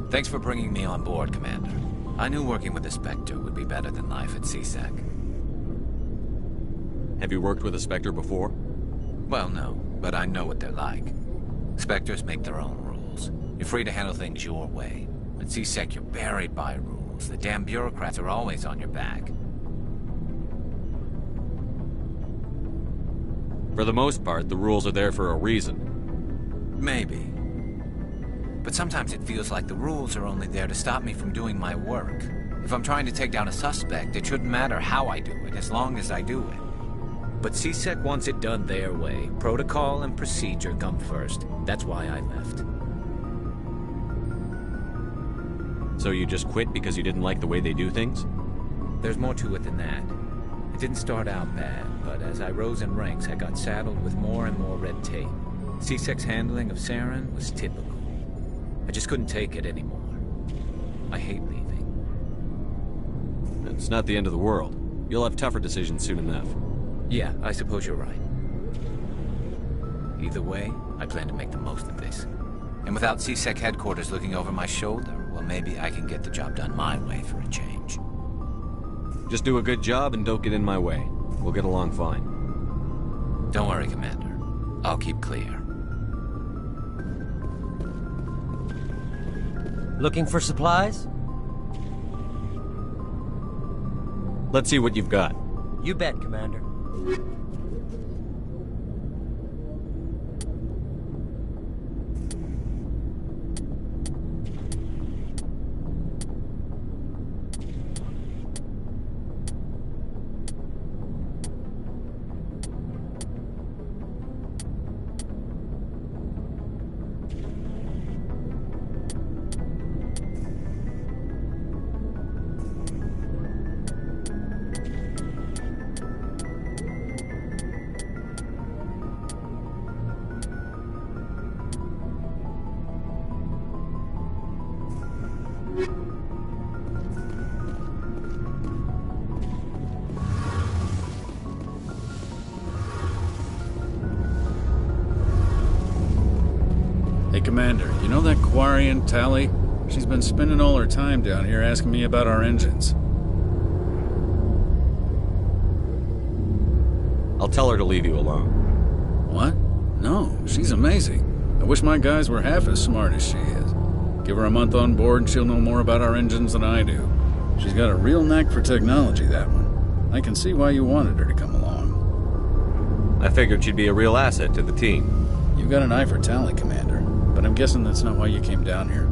Speaker 7: Thanks for bringing me on board, Commander. I knew working with the Spectre would be better than life at C-Sec.
Speaker 4: Have you worked with a Spectre before?
Speaker 7: Well, no, but I know what they're like. Spectres make their own rules. You're free to handle things your way. At C-Sec, you're buried by rules. The damn bureaucrats are always on your back.
Speaker 4: For the most part, the rules are there for a reason.
Speaker 7: Maybe. But sometimes it feels like the rules are only there to stop me from doing my work. If I'm trying to take down a suspect, it shouldn't matter how I do it, as long as I do it.
Speaker 12: But C-Sec wants it done their way. Protocol and procedure come first. That's why I left.
Speaker 4: So you just quit because you didn't like the way they do things?
Speaker 12: There's more to it than that. It didn't start out bad, but as I rose in ranks, I got saddled with more and more red tape. C-Sec's handling of Saren was typical. I just couldn't take it anymore. I hate leaving.
Speaker 4: It's not the end of the world. You'll have tougher decisions soon enough.
Speaker 12: Yeah, I suppose you're right. Either way, I plan to make the most of this.
Speaker 7: And without C-Sec headquarters looking over my shoulder, well, maybe I can get the job done my way for a change.
Speaker 4: Just do a good job and don't get in my way. We'll get along fine.
Speaker 7: Don't worry, Commander. I'll keep clear.
Speaker 23: Looking for supplies?
Speaker 4: Let's see what you've got.
Speaker 23: You bet, Commander.
Speaker 24: Hey, Commander, you know that Quarian, Tally? She's been spending all her time down here asking me about our engines.
Speaker 4: I'll tell her to leave you alone.
Speaker 24: What? No, she's amazing. I wish my guys were half as smart as she is. Give her a month on board and she'll know more about our engines than I do. She's got a real knack for technology, that one. I can see why you wanted her to come along.
Speaker 4: I figured she'd be a real asset to the team.
Speaker 24: You got an eye for Tally, Commander, but I'm guessing that's not why you came down here.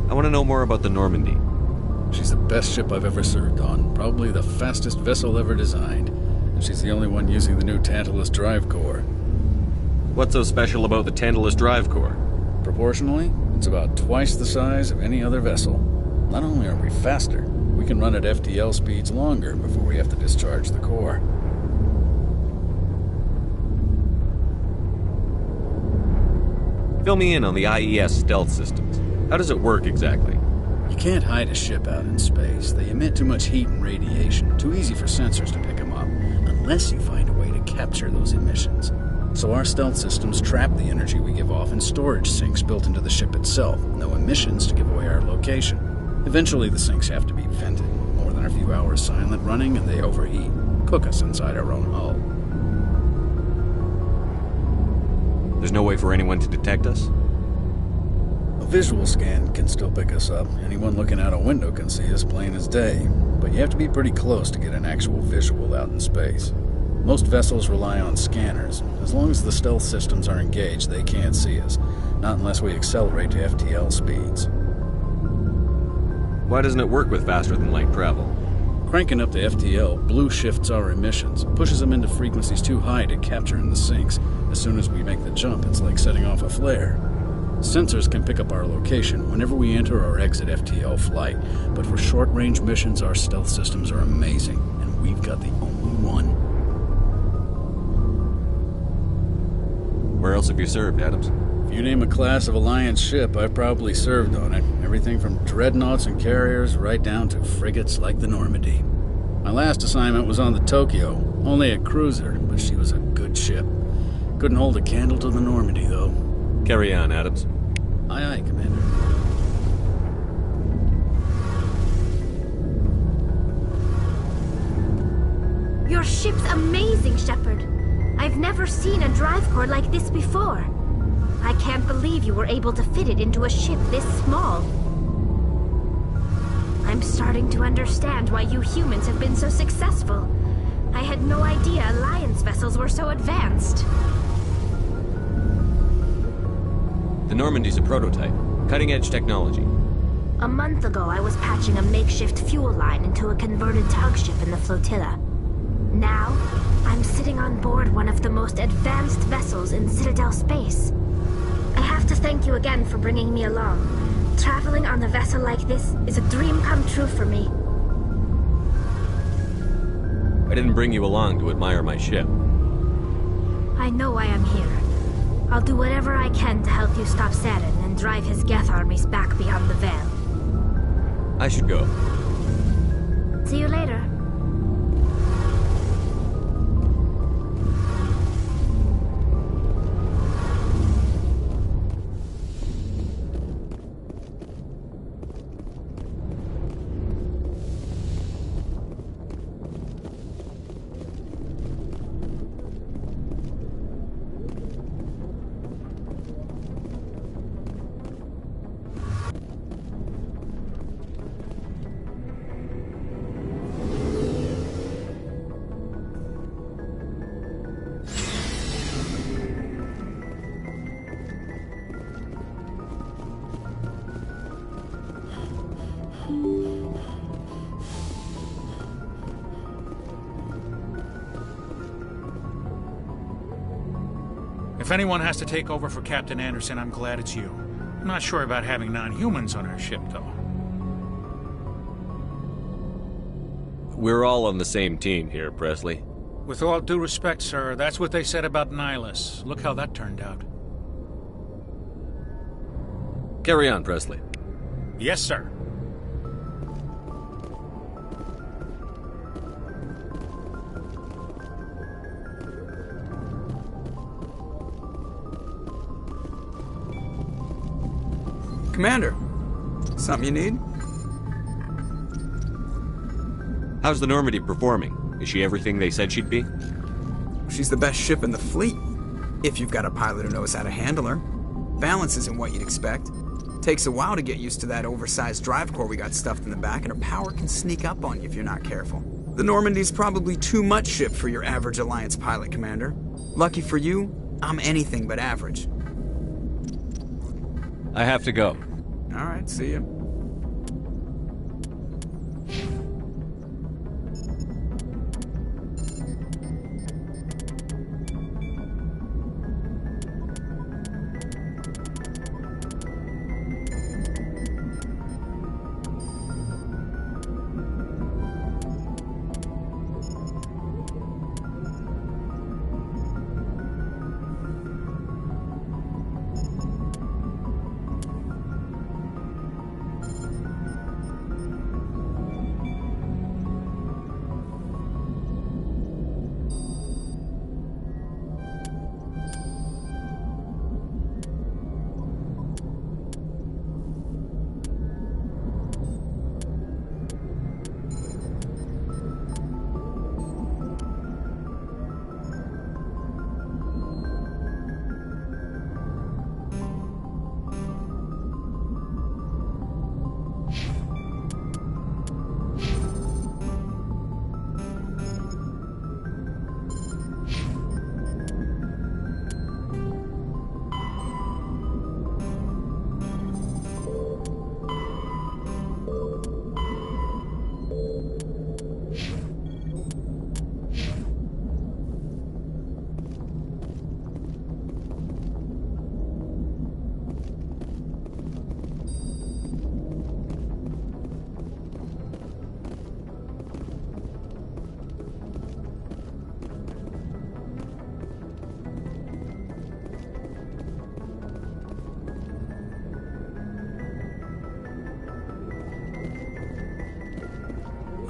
Speaker 4: I want to know more about the Normandy.
Speaker 24: She's the best ship I've ever served on, probably the fastest vessel ever designed, and she's the only one using the new Tantalus drive core.
Speaker 4: What's so special about the Tantalus drive core?
Speaker 24: Proportionally, it's about twice the size of any other vessel. Not only are we faster, we can run at FTL speeds longer before we have to discharge the core.
Speaker 4: Fill me in on the IES stealth systems. How does it work exactly?
Speaker 24: You can't hide a ship out in space. They emit too much heat and radiation. Too easy for sensors to pick them up, unless you find a way to capture those emissions. So our stealth systems trap the energy we give off in storage sinks built into the ship itself. No emissions to give away our location. Eventually the sinks have to be vented. More than a few hours silent running and they overheat. Cook us inside our own hull.
Speaker 4: There's no way for anyone to detect us?
Speaker 24: A visual scan can still pick us up. Anyone looking out a window can see us plain as day. But you have to be pretty close to get an actual visual out in space. Most vessels rely on scanners. As long as the stealth systems are engaged, they can't see us. Not unless we accelerate to FTL speeds.
Speaker 4: Why doesn't it work with faster-than-light travel?
Speaker 24: Cranking up to FTL blue shifts our emissions, pushes them into frequencies too high to capture in the sinks. As soon as we make the jump, it's like setting off a flare. Sensors can pick up our location whenever we enter or exit FTL flight, but for short-range missions, our stealth systems are amazing, and we've got the only one.
Speaker 4: Where else have you served, Adams?
Speaker 24: If you name a class of Alliance ship, I've probably served on it. Everything from dreadnoughts and carriers right down to frigates like the Normandy. My last assignment was on the Tokyo, only a cruiser, but she was a good ship. Couldn't hold a candle to the Normandy, though.
Speaker 4: Carry on, Adams.
Speaker 24: Aye, aye, Commander.
Speaker 13: Your ship's amazing, Shepard. I've never seen a drive core like this before. I can't believe you were able to fit it into a ship this small. I'm starting to understand why you humans have been so successful. I had no idea Alliance vessels were so advanced.
Speaker 4: The Normandy's a prototype. Cutting-edge technology.
Speaker 13: A month ago, I was patching a makeshift fuel line into a converted tug ship in the flotilla. Now, I'm sitting on board one of the most advanced vessels in Citadel space. I have to thank you again for bringing me along. Traveling on a vessel like this is a dream come true for me.
Speaker 4: I didn't bring you along to admire my ship.
Speaker 13: I know why I'm here. I'll do whatever I can to help you stop Saren and drive his Geth armies back beyond the Veil.
Speaker 4: I should go.
Speaker 13: See you later.
Speaker 14: If anyone has to take over for Captain Anderson, I'm glad it's you. I'm not sure about having non-humans on our ship, though.
Speaker 4: We're all on the same team here, Presley.
Speaker 14: With all due respect, sir, that's what they said about Nihilus. Look how that turned out.
Speaker 4: Carry on, Presley.
Speaker 14: Yes, sir.
Speaker 22: Commander, something you need?
Speaker 4: How's the Normandy performing? Is she everything they said she'd be?
Speaker 22: She's the best ship in the fleet, if you've got a pilot who knows how to handle her. Balance isn't what you'd expect. Takes a while to get used to that oversized drive core we got stuffed in the back, and her power can sneak up on you if you're not careful. The Normandy's probably too much ship for your average Alliance pilot, Commander. Lucky for you, I'm anything but average.
Speaker 4: I have to go.
Speaker 22: All right, see you.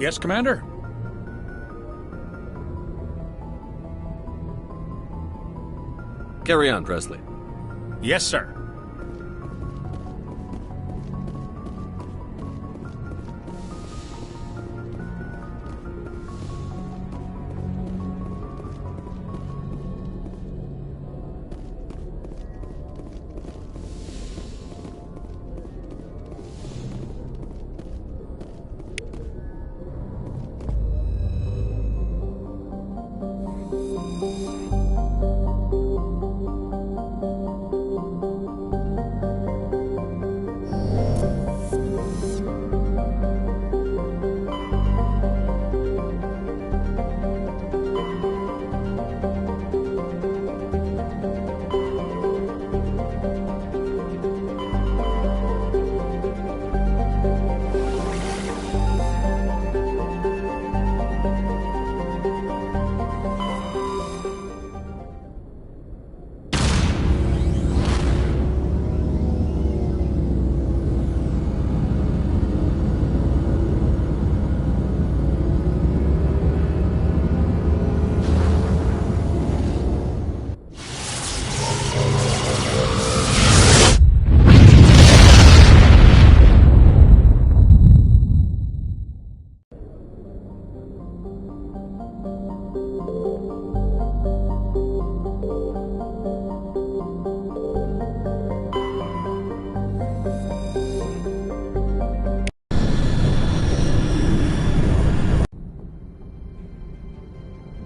Speaker 14: Yes, Commander?
Speaker 4: Carry on, Presley.
Speaker 14: Yes, sir.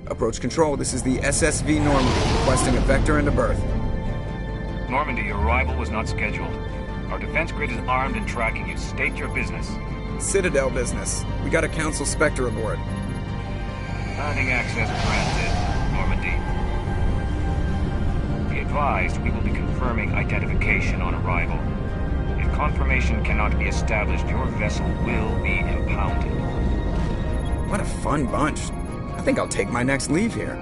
Speaker 22: Approach control, this is the SSV Normandy, requesting a vector and a berth.
Speaker 9: Normandy, your arrival was not scheduled. Our defense grid is armed and tracking you. State your business.
Speaker 22: Citadel business. We got a Council Spectre aboard.
Speaker 9: Landing access granted, Normandy. Be advised, we will be confirming identification on arrival. If confirmation cannot be established, your vessel will be impounded.
Speaker 22: What a fun bunch. I think I'll take my next leave here.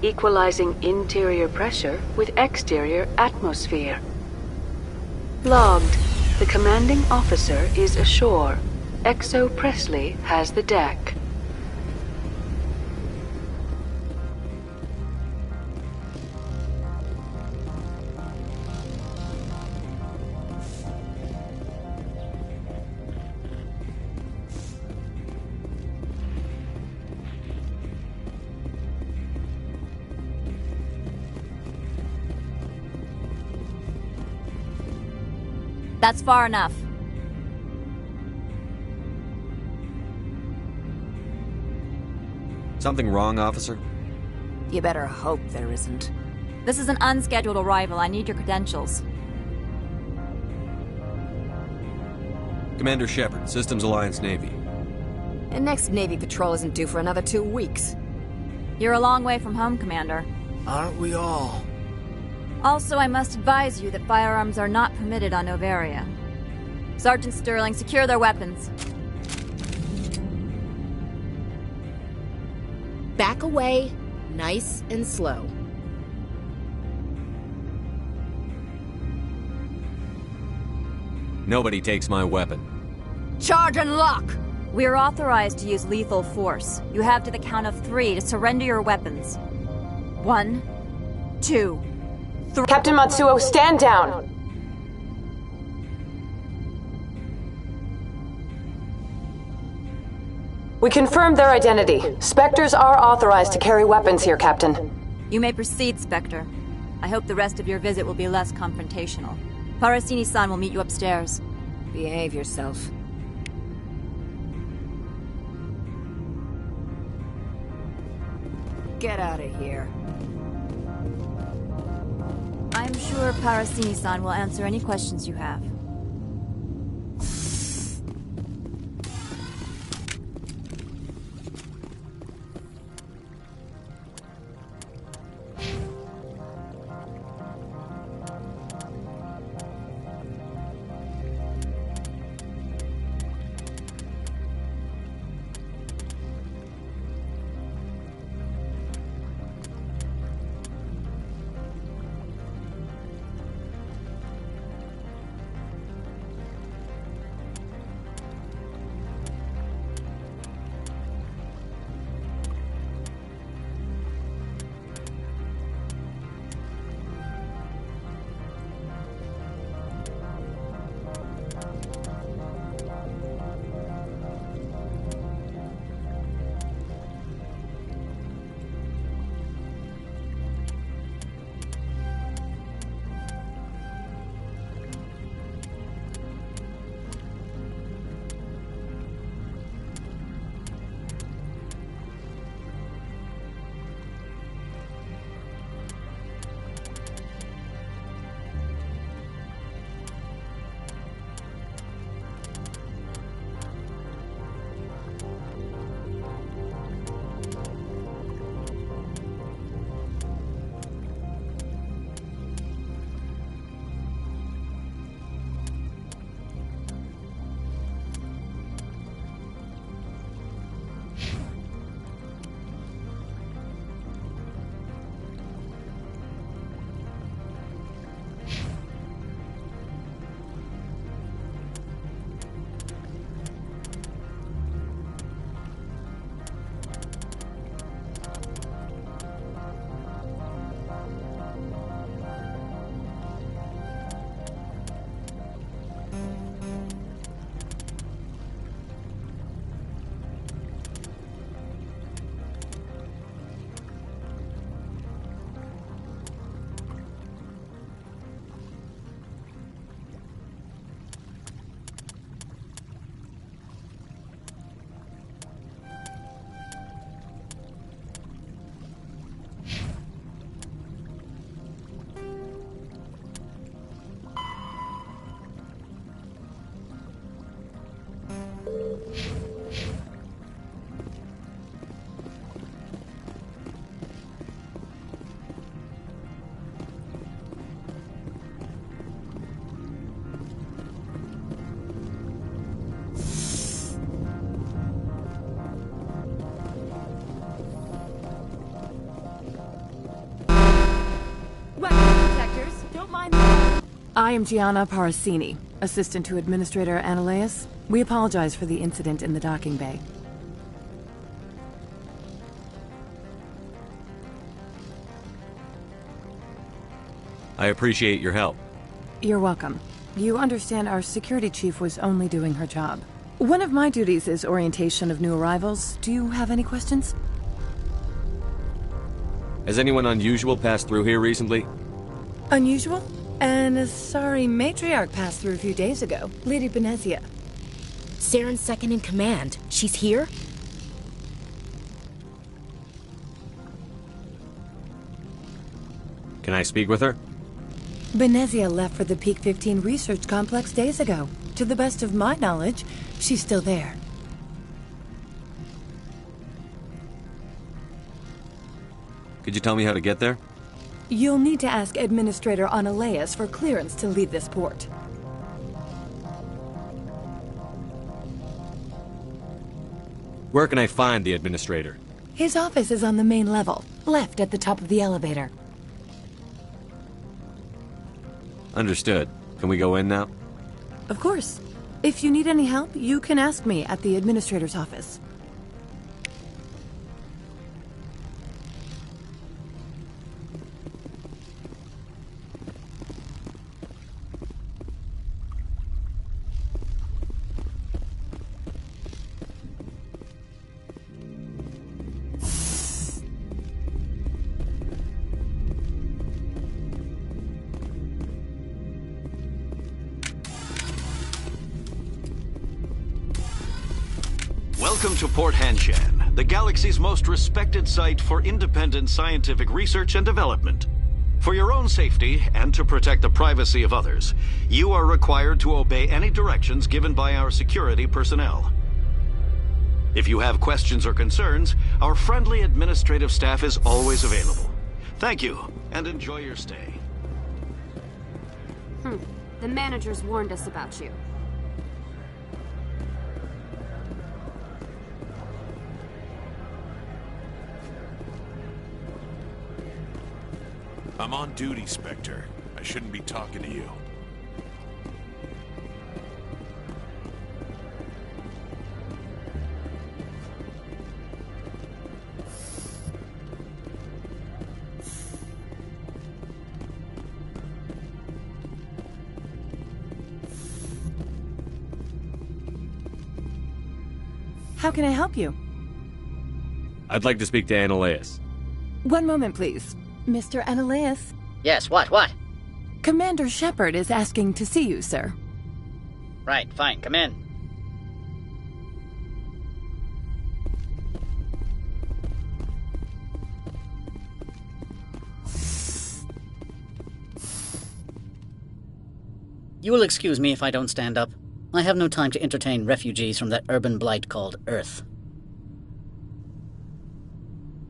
Speaker 3: Equalizing interior pressure with exterior atmosphere. Logged. The commanding officer is ashore. XO Presley has the deck.
Speaker 11: That's far enough.
Speaker 4: Something wrong, officer?
Speaker 11: You better hope there isn't. This is an unscheduled arrival. I need your credentials.
Speaker 4: Commander Shepard, Systems Alliance Navy.
Speaker 11: And next Navy patrol isn't due for another 2 weeks. You're a long way from home, Commander.
Speaker 21: Aren't we all?
Speaker 11: Also, I must advise you that firearms are not permitted on Noveria. Sergeant Sterling, secure their weapons.
Speaker 2: Back away, nice and slow.
Speaker 4: Nobody takes my weapon.
Speaker 11: Charge and lock! We are authorized to use lethal force. You have to the count of 3 to surrender your weapons. 1, 2, 3.
Speaker 15: Captain Matsuo, stand down! We confirmed their identity. Spectres are authorized to carry weapons here, Captain.
Speaker 11: You may proceed, Spectre. I hope the rest of your visit will be less confrontational. Parasini-san will meet you upstairs. Behave yourself. Get out of here. I'm sure Parasini-san will answer any questions you have.
Speaker 16: I am Gianna Parasini, assistant to Administrator Ananias. We apologize for the incident in the docking bay.
Speaker 4: I appreciate your help.
Speaker 16: You're welcome. You understand our security chief was only doing her job. One of my duties is orientation of new arrivals. Do you have any questions?
Speaker 4: Has anyone unusual passed through here recently?
Speaker 16: Unusual? And a sorry matriarch passed through a few days ago. Lady Benezia.
Speaker 2: Saren's second in command. She's here?
Speaker 4: Can I speak with her?
Speaker 16: Benezia left for the Peak 15 research complex days ago. To the best of my knowledge, she's still there.
Speaker 4: Could you tell me how to get there?
Speaker 16: You'll need to ask Administrator Ananias for clearance to leave this port.
Speaker 4: Where can I find the Administrator?
Speaker 16: His office is on the main level, left at the top of the elevator.
Speaker 4: Understood. Can we go in now?
Speaker 16: Of course. If you need any help, you can ask me at the Administrator's office.
Speaker 20: Welcome to Port Hanshan, the galaxy's most respected site for independent scientific research and development. For your own safety and to protect the privacy of others, you are required to obey any directions given by our security personnel. If you have questions or concerns, our friendly administrative staff is always available. Thank you, and enjoy your stay.
Speaker 1: The managers warned us about you.
Speaker 6: I'm on duty, Spectre. I shouldn't be talking to you.
Speaker 16: How can I help you?
Speaker 4: I'd like to speak to Annaleus.
Speaker 16: One moment, please. Mr. Annaleus?
Speaker 17: Yes, what?
Speaker 16: Commander Shepard is asking to see you, sir.
Speaker 17: Right, fine, come in. You will excuse me if I don't stand up. I have no time to entertain refugees from that urban blight called Earth.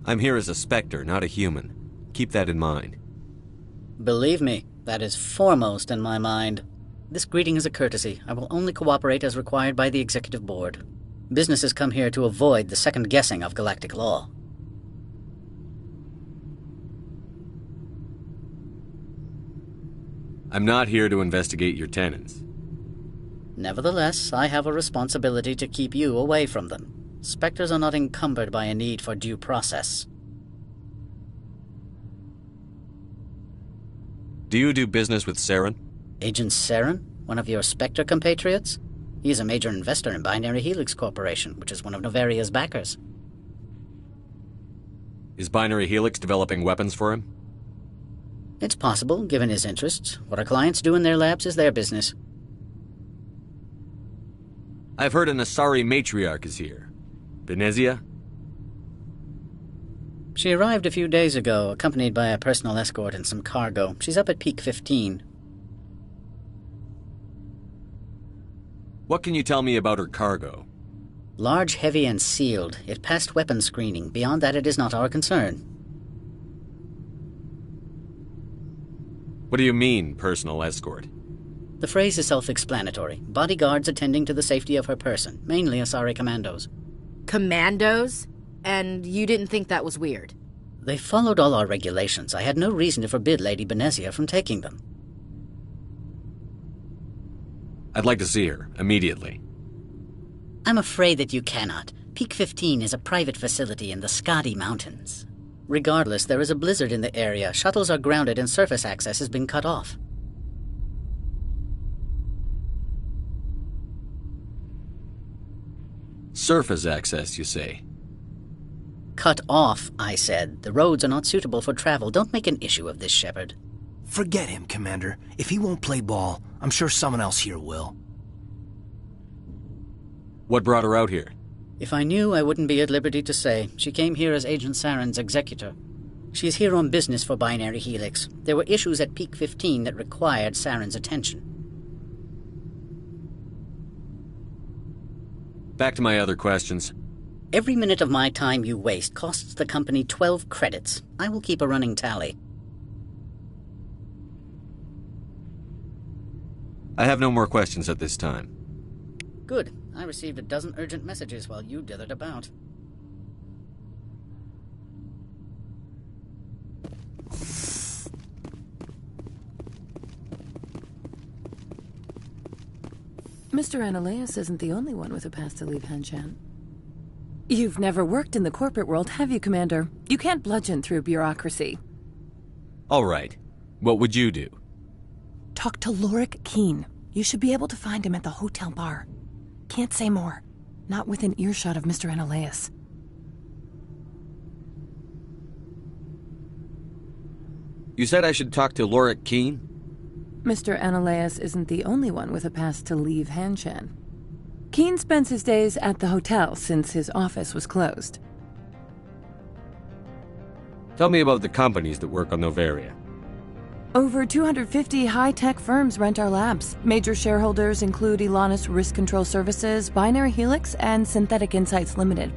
Speaker 4: I'm here as a Spectre, not a human. Keep that in mind.
Speaker 17: Believe me, that is foremost in my mind. This greeting is a courtesy. I will only cooperate as required by the Executive Board. Businesses come here to avoid the second guessing of galactic law.
Speaker 4: I'm not here to investigate your tenants.
Speaker 17: Nevertheless, I have a responsibility to keep you away from them. Spectres are not encumbered by a need for due process.
Speaker 4: Do you do business with Saren?
Speaker 17: Agent Saren? One of your Spectre compatriots? He is a major investor in Binary Helix Corporation, which is one of Novaria's backers.
Speaker 4: Is Binary Helix developing weapons for him?
Speaker 17: It's possible, given his interests. What our clients do in their labs is their business.
Speaker 4: I've heard an Asari matriarch is here. Benezia?
Speaker 17: She arrived a few days ago, accompanied by a personal escort and some cargo. She's up at Peak 15.
Speaker 4: What can you tell me about her cargo?
Speaker 17: Large, heavy, and sealed. It passed weapons screening. Beyond that, it is not our concern.
Speaker 4: What do you mean, personal escort?
Speaker 17: The phrase is self-explanatory. Bodyguards attending to the safety of her person, mainly Asari commandos.
Speaker 2: Commandos? And you didn't think that was weird?
Speaker 17: They followed all our regulations. I had no reason to forbid Lady Benezia from taking them.
Speaker 4: I'd like to see her, immediately.
Speaker 17: I'm afraid that you cannot. Peak 15 is a private facility in the Skadi Mountains. Regardless, there is a blizzard in the area. Shuttles are grounded and surface access has been cut off.
Speaker 4: Surface access, you say?
Speaker 17: Cut off, I said. The roads are not suitable for travel. Don't make an issue of this, Shepard.
Speaker 21: Forget him, Commander. If he won't play ball, I'm sure someone else here will.
Speaker 4: What brought her out here?
Speaker 17: If I knew, I wouldn't be at liberty to say. She came here as Agent Saren's executor. She is here on business for Binary Helix. There were issues at Peak 15 that required Saren's attention.
Speaker 4: Back to my other questions.
Speaker 17: Every minute of my time you waste costs the company 12 credits. I will keep a running tally.
Speaker 4: I have no more questions at this time.
Speaker 17: Good. I received a dozen urgent messages while you dithered about.
Speaker 16: Mr. Annaleus isn't the only one with a pass to leave Hanshan. You've never worked in the corporate world, have you, Commander? You can't bludgeon through bureaucracy.
Speaker 4: All right. What would you do?
Speaker 16: Talk to Lorik Keen. You should be able to find him at the hotel bar. Can't say more. Not within earshot of Mr. Annaleus.
Speaker 4: You said I should talk to Lorik Keen?
Speaker 16: Mr. Annaleus isn't the only one with a pass to leave Hanshan. Keen spends his days at the hotel since his office was closed.
Speaker 4: Tell me about the companies that work on Novaria.
Speaker 16: Over 250 high-tech firms rent our labs. Major shareholders include Elanus Risk Control Services, Binary Helix, and Synthetic Insights Limited.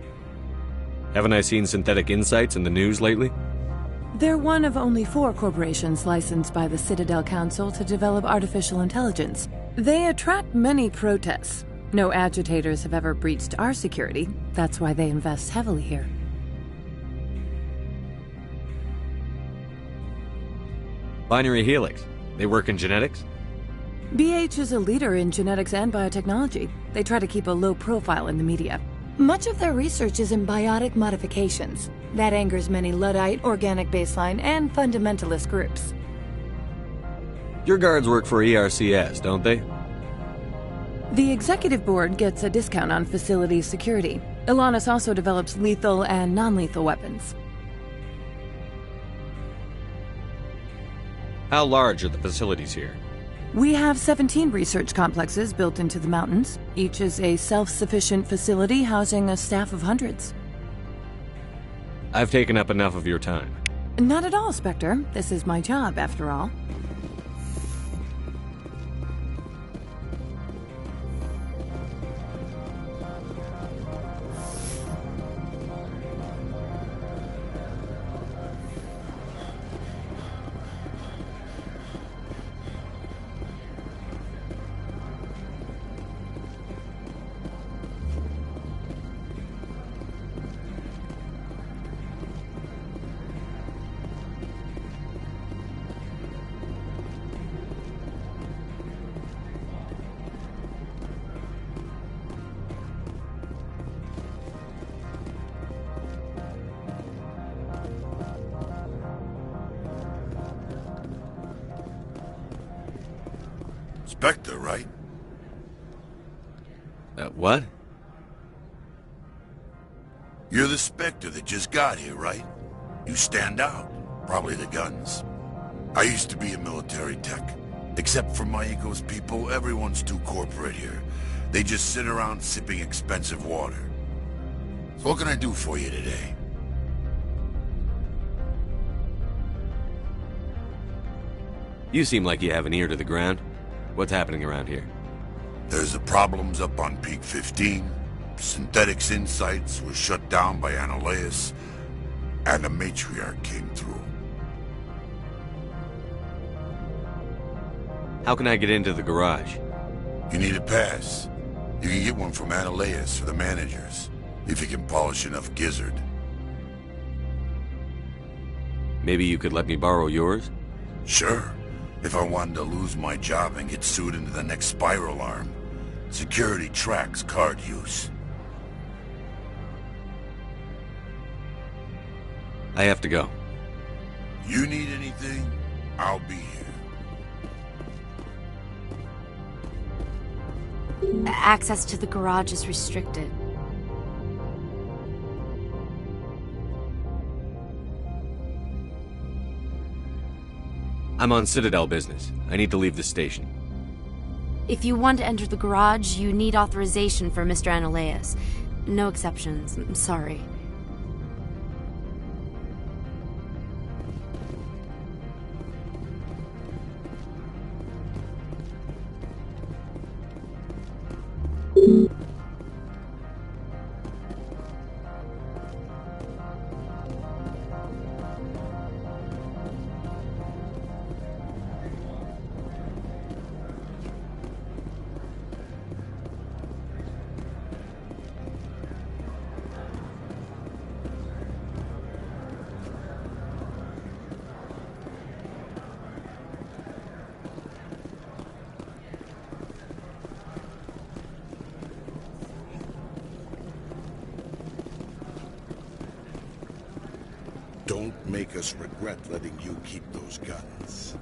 Speaker 4: Haven't I seen Synthetic Insights in the news lately?
Speaker 16: They're one of only 4 corporations licensed by the Citadel Council to develop artificial intelligence. They attract many protests. No agitators have ever breached our security. That's why they invest heavily here.
Speaker 4: Binary Helix. They work in genetics?
Speaker 16: BH is a leader in genetics and biotechnology. They try to keep a low profile in the media. Much of their research is in biotic modifications. That angers many Luddite, organic baseline, and fundamentalist groups.
Speaker 4: Your guards work for ERCS, don't they?
Speaker 16: The executive board gets a discount on facility security. Elanus also develops lethal and non-lethal weapons.
Speaker 4: How large are the facilities here?
Speaker 16: We have 17 research complexes built into the mountains. Each is a self-sufficient facility housing a staff of hundreds.
Speaker 4: I've taken up enough of your time.
Speaker 16: Not at all, Spectre. This is my job, after all.
Speaker 6: Spectre, right?
Speaker 4: What?
Speaker 6: You're the Spectre that just got here, right? You stand out. Probably the guns. I used to be a military tech. Except for my eco's people, everyone's too corporate here. They just sit around sipping expensive water. So what can I do for you today?
Speaker 4: You seem like you have an ear to the ground. What's happening around here?
Speaker 6: There's the problems up on Peak 15. Synthetic Insights was shut down by Annihilus, and a matriarch came through.
Speaker 4: How can I get into the garage?
Speaker 6: You need a pass. You can get one from Annihilus or the managers, if you can polish enough gizzard.
Speaker 4: Maybe you could let me borrow yours?
Speaker 6: Sure. If I wanted to lose my job and get sued into the next spiral arm. Security tracks card use.
Speaker 4: I have to go.
Speaker 6: You need anything, I'll be here.
Speaker 1: Access to the garage is restricted.
Speaker 4: I'm on Citadel business. I need to leave the station.
Speaker 1: If you want to enter the garage, you need authorization for Mr. Annihilus. No exceptions. I'm sorry.
Speaker 6: Don't make us regret letting you keep those guns.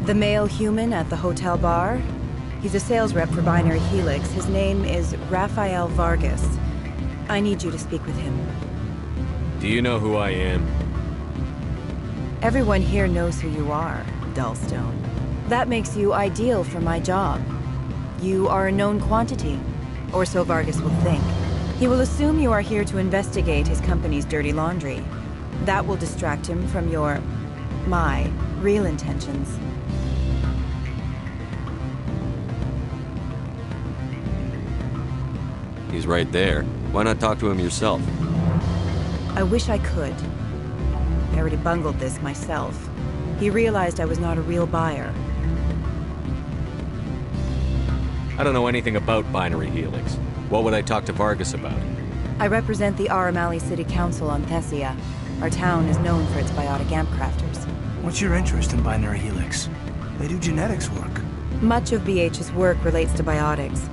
Speaker 8: The male human at the hotel bar? He's a sales rep for Binary Helix. His name is Rafael Vargas. I need you to speak with him.
Speaker 4: Do you know who I am?
Speaker 8: Everyone here knows who you are, Dullstone. That makes you ideal for my job. You are a known quantity, or so Vargas will think. He will assume you are here to investigate his company's dirty laundry. That will distract him from my real intentions.
Speaker 4: He's right there. Why not talk to him yourself?
Speaker 8: I wish I could. I already bungled this myself. He realized I was not a real buyer.
Speaker 4: I don't know anything about Binary Helix. What would I talk to Vargas about?
Speaker 8: I represent the Aramali City Council on Thessia. Our town is known for its biotic amp crafters.
Speaker 21: What's your interest in Binary Helix? They do genetics work.
Speaker 8: Much of BH's work relates to biotics.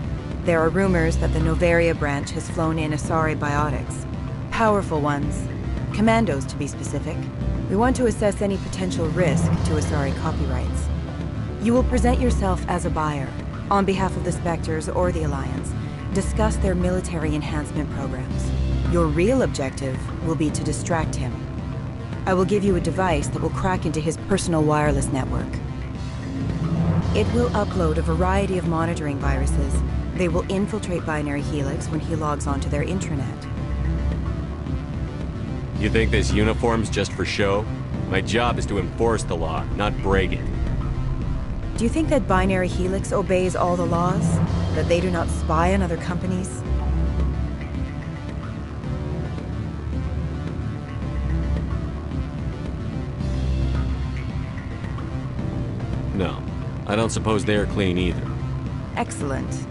Speaker 8: There are rumors that the Novaria branch has flown in Asari biotics. Powerful ones. Commandos, to be specific. We want to assess any potential risk to Asari copyrights. You will present yourself as a buyer, on behalf of the Spectres or the Alliance. Discuss their military enhancement programs. Your real objective will be to distract him. I will give you a device that will crack into his personal wireless network. It will upload a variety of monitoring viruses. They will infiltrate Binary Helix when he logs onto their intranet.
Speaker 4: You think this uniform's just for show? My job is to enforce the law, not break it.
Speaker 8: Do you think that Binary Helix obeys all the laws? That they do not spy on other companies?
Speaker 4: No, I don't suppose they're clean either.
Speaker 8: Excellent.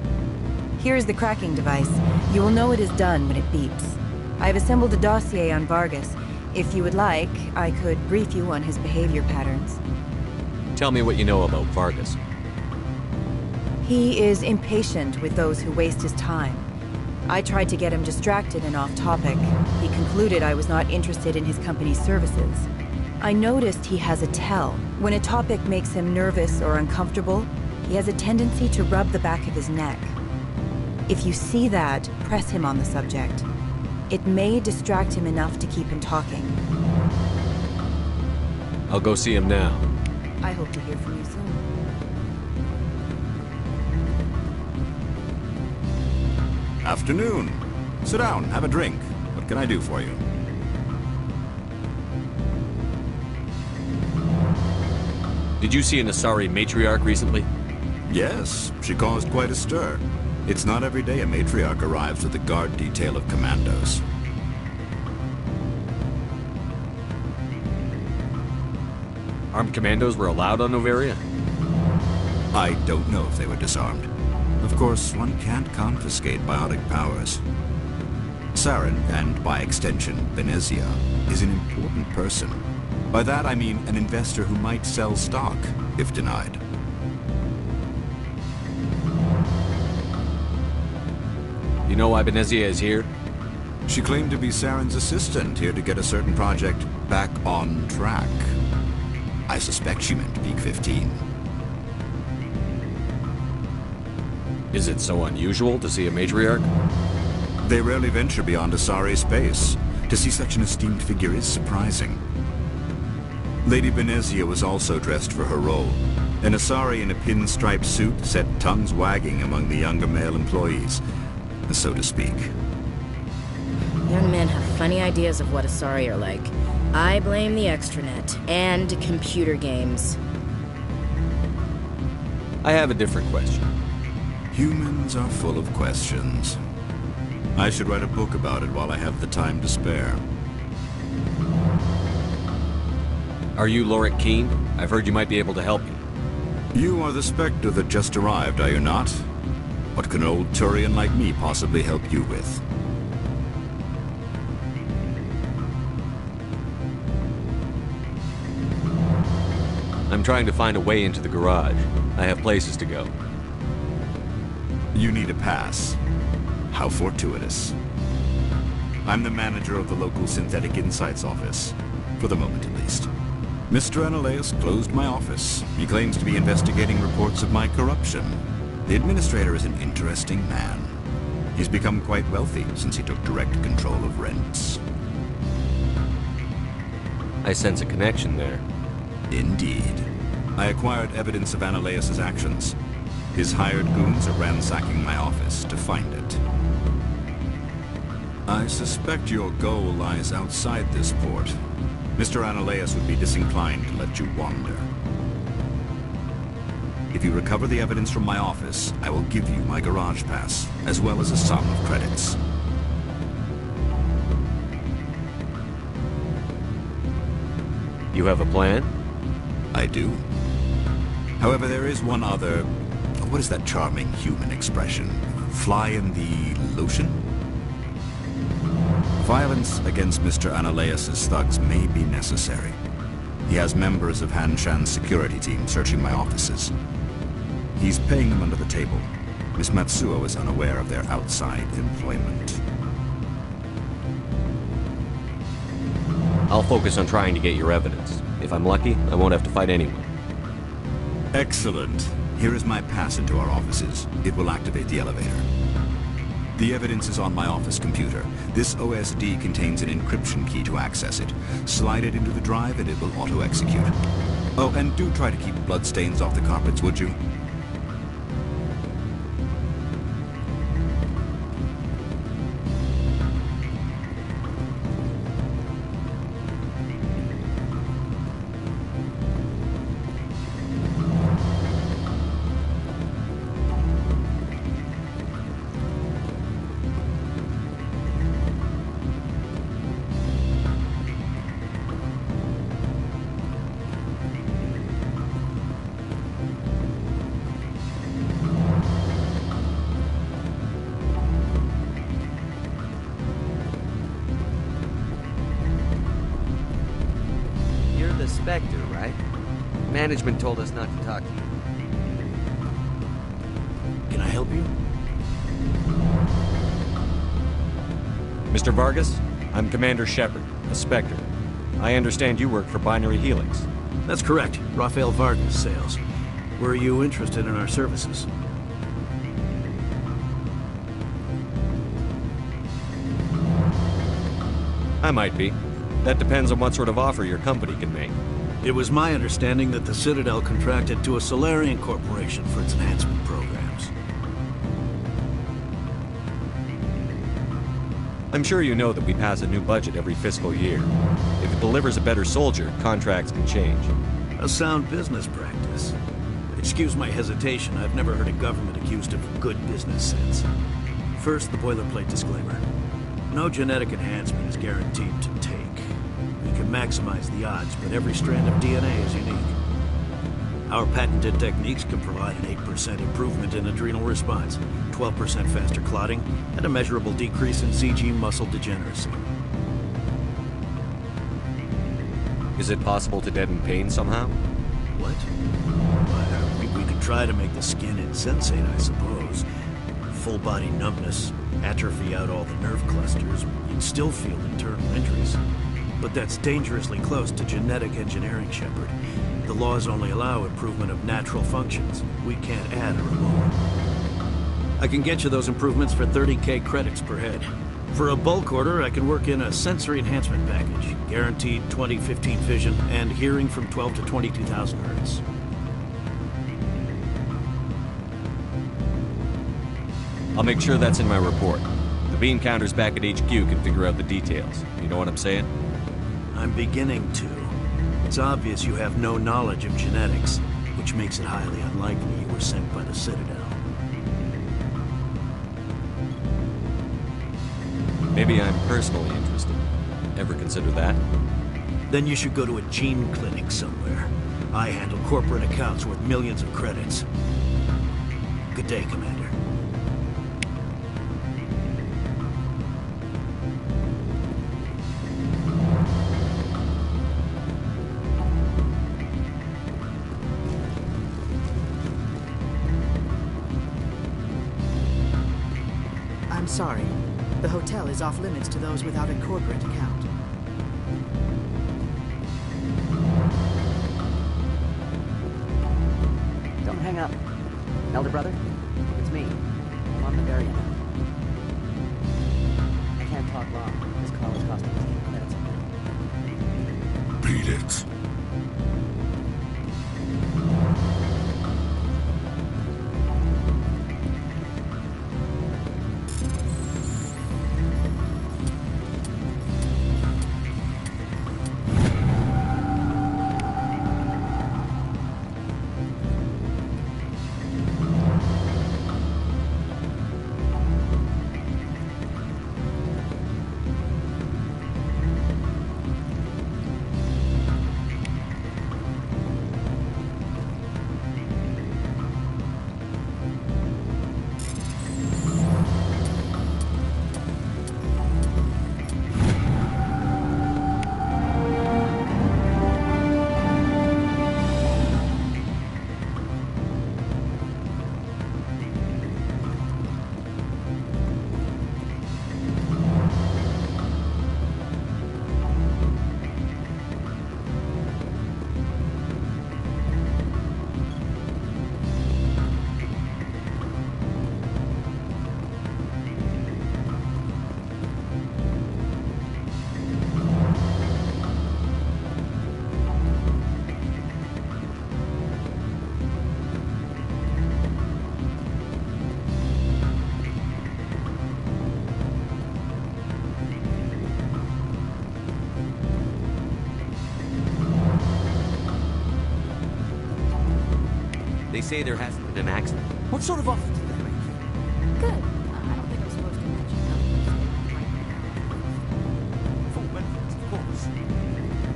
Speaker 8: Here is the cracking device. You will know it is done when it beeps. I have assembled a dossier on Vargas. If you would like, I could brief you on his behavior patterns.
Speaker 4: Tell me what you know about Vargas.
Speaker 8: He is impatient with those who waste his time. I tried to get him distracted and off topic. He concluded I was not interested in his company's services. I noticed he has a tell. When a topic makes him nervous or uncomfortable, he has a tendency to rub the back of his neck. If you see that, press him on the subject. It may distract him enough to keep him talking.
Speaker 4: I'll go see him now.
Speaker 8: I hope to hear from you soon.
Speaker 10: Afternoon. Sit down, have a drink. What can I do for you?
Speaker 4: Did you see an Asari matriarch recently?
Speaker 10: Yes, she caused quite a stir. It's not every day a matriarch arrives with a guard detail of commandos.
Speaker 4: Armed commandos were allowed on Novaria?
Speaker 10: I don't know if they were disarmed. Of course, one can't confiscate biotic powers. Saren, and by extension, Venezia, is an important person. By that I mean an investor who might sell stock, if denied.
Speaker 4: You know why Venezia is here?
Speaker 10: She claimed to be Saren's assistant, here to get a certain project back on track. I suspect she meant Peak 15.
Speaker 4: Is it so unusual to see a matriarch?
Speaker 10: They rarely venture beyond Asari space. To see such an esteemed figure is surprising. Lady Venezia was also dressed for her role. An Asari in a pinstripe suit set tongues wagging among the younger male employees, so to speak.
Speaker 2: Young men have funny ideas of what Asari are like. I blame the extranet and computer games.
Speaker 4: I have a different question.
Speaker 10: Humans are full of questions. I should write a book about it while I have the time to spare.
Speaker 4: Are you Lorik Keen? I've heard you might be able to help me.
Speaker 10: You are the Spectre that just arrived, are you not? What can an old Turian like me possibly help you with?
Speaker 4: I'm trying to find a way into the garage. I have places to go.
Speaker 10: You need a pass. How fortuitous. I'm the manager of the local Synthetic Insights office. For the moment, at least. Mr. Analaeus closed my office. He claims to be investigating reports of my corruption. The administrator is an interesting man. He's become quite wealthy since he took direct control of rents.
Speaker 4: I sense a connection there.
Speaker 10: Indeed. I acquired evidence of Analaeus' actions. His hired goons are ransacking my office to find it. I suspect your goal lies outside this port. Mr. Analaeus would be disinclined to let you wander. If you recover the evidence from my office, I will give you my garage pass, as well as a sum of credits.
Speaker 4: You have a plan?
Speaker 10: I do. However, there is one other... What is that charming human expression? Fly in the lotion? Violence against Mr. Analaeus' thugs may be necessary. He has members of Han Shan's security team searching my offices. He's paying them under the table. Miss Matsuo is unaware of their outside employment.
Speaker 4: I'll focus on trying to get your evidence. If I'm lucky, I won't have to fight anyone.
Speaker 10: Excellent. Here is my pass into our offices. It will activate the elevator. The evidence is on my office computer. This OSD contains an encryption key to access it. Slide it into the drive and it will auto-execute. Oh, and do try to keep bloodstains off the carpets, would you?
Speaker 5: Spectre, right? Management told us not to talk to you. Can I help you?
Speaker 4: Mr. Vargas, I'm Commander Shepard, a Spectre. I understand you work for Binary Helix.
Speaker 5: That's correct. Rafael Vargas, sales. Were you interested in our services?
Speaker 4: I might be. That depends on what sort of offer your company can make.
Speaker 5: It was my understanding that the Citadel contracted to a Solarian corporation for its enhancement programs.
Speaker 4: I'm sure you know that we pass a new budget every fiscal year. If it delivers a better soldier, contracts can change.
Speaker 5: A sound business practice. Excuse my hesitation, I've never heard a government accused of good business sense. First, the boilerplate disclaimer. No genetic enhancement is guaranteed to take. We can maximize the odds, but every strand of DNA is unique. Our patented techniques can provide an 8% improvement in adrenal response, 12% faster clotting, and a measurable decrease in CG muscle degeneracy.
Speaker 4: Is it possible to deaden pain somehow?
Speaker 5: What? We could try to make the skin insensate, I suppose. Full body numbness, atrophy out all the nerve clusters, you'd still feel internal injuries. But that's dangerously close to genetic engineering, Shepard. The laws only allow improvement of natural functions. We can't add or remove. I can get you those improvements for 30K credits per head. For a bulk order, I can work in a sensory enhancement package. Guaranteed 20/15 vision and hearing from 12 to 22,000 hertz.
Speaker 4: I'll make sure that's in my report. The beam counters back at HQ can figure out the details. You know what I'm saying?
Speaker 5: I'm beginning to. It's obvious you have no knowledge of genetics, which makes it highly unlikely you were sent by the Citadel.
Speaker 4: Maybe I'm personally interested. Ever consider that?
Speaker 5: Then you should go to a gene clinic somewhere. I handle corporate accounts worth millions of credits. Good day, Commander.
Speaker 12: I'm sorry. The hotel is off limits to those without a corporate account. up. Elder brother? It's me. I'm on the very end. I can't talk long. This call is costing me 10 credits a minute.
Speaker 6: Beat it.
Speaker 4: They say there hasn't been an accident.
Speaker 12: What sort of offer did they make you?
Speaker 2: Good. I don't think I'm supposed to mention
Speaker 12: Full benefits, of course.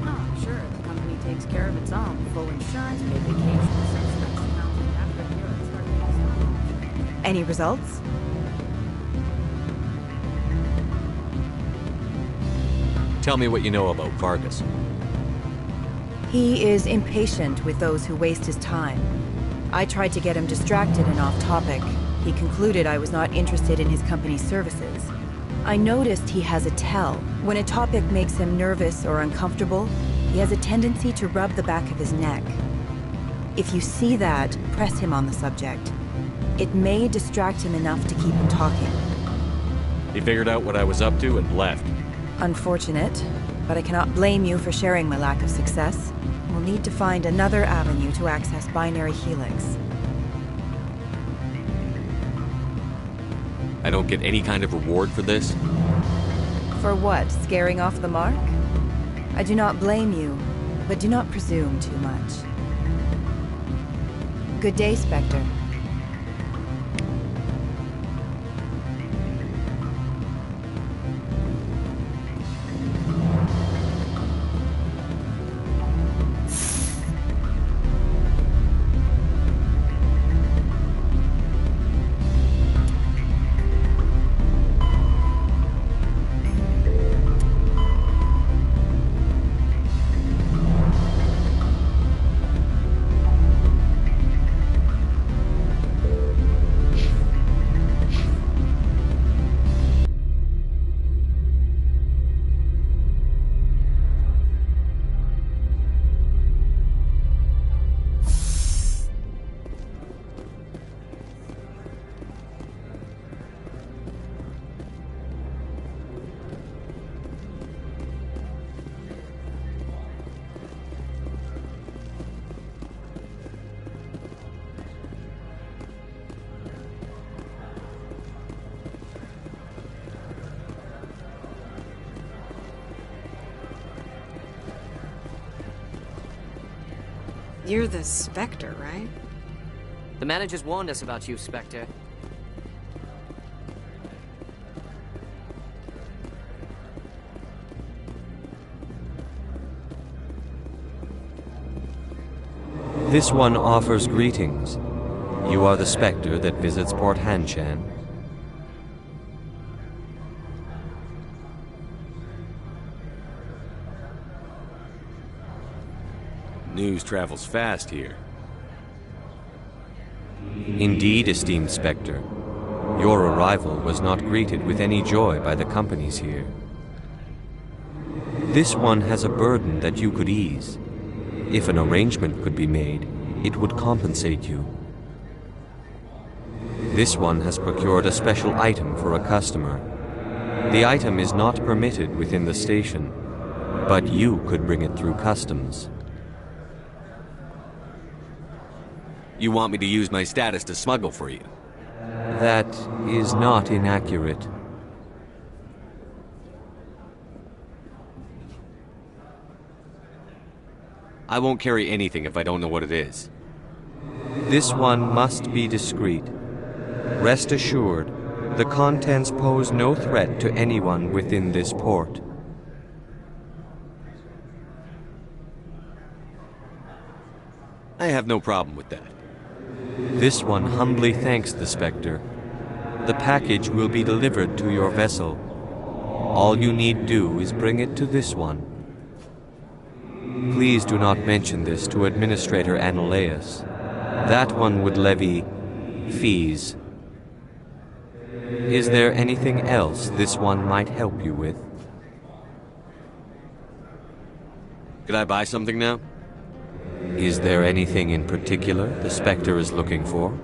Speaker 2: Oh, sure. The company takes care of its own. Full insurance, paid vacations, subsidized housing. After a year, it's starting to stop.
Speaker 8: Any results?
Speaker 4: Tell me what you know about Vargas.
Speaker 8: He is impatient with those who waste his time. I tried to get him distracted and off topic. He concluded I was not interested in his company's services. I noticed he has a tell. When a topic makes him nervous or uncomfortable, he has a tendency to rub the back of his neck. If you see that, press him on the subject. It may distract him enough to keep him talking.
Speaker 4: He figured out what I was up to and left.
Speaker 8: Unfortunate, but I cannot blame you for sharing my lack of success. We'll need to find another avenue to access Binary Helix.
Speaker 4: I don't get any kind of reward for this?
Speaker 8: For what? Scaring off the mark? I do not blame you, but do not presume too much. Good day, Spectre.
Speaker 7: You're the Spectre, right?
Speaker 18: The managers warned us about you, Spectre.
Speaker 4: This one offers greetings. You are the Spectre that visits Port Hanshan. News travels fast here. Indeed, esteemed Spectre. Your arrival was not greeted with any joy by the companies here. This one has a burden that you could ease. If an arrangement could be made, it would compensate you. This one has procured a special item for a customer. The item is not permitted within the station, but you could bring it through customs.
Speaker 13: You want me to use my status to smuggle for you?
Speaker 4: That is not inaccurate.
Speaker 13: I won't carry anything if I don't know what it is.
Speaker 4: This one must be discreet. Rest assured, the contents pose no threat to anyone within this port.
Speaker 13: I have no problem with that.
Speaker 4: This one humbly thanks the Spectre. The package will be delivered to your vessel. All you need do is bring it to this one. Please do not mention this to Administrator Annaleus. That one would levy fees. Is there anything else this one might help you with?
Speaker 13: Could I buy something now?
Speaker 4: Is there anything in particular the Spectre is looking for?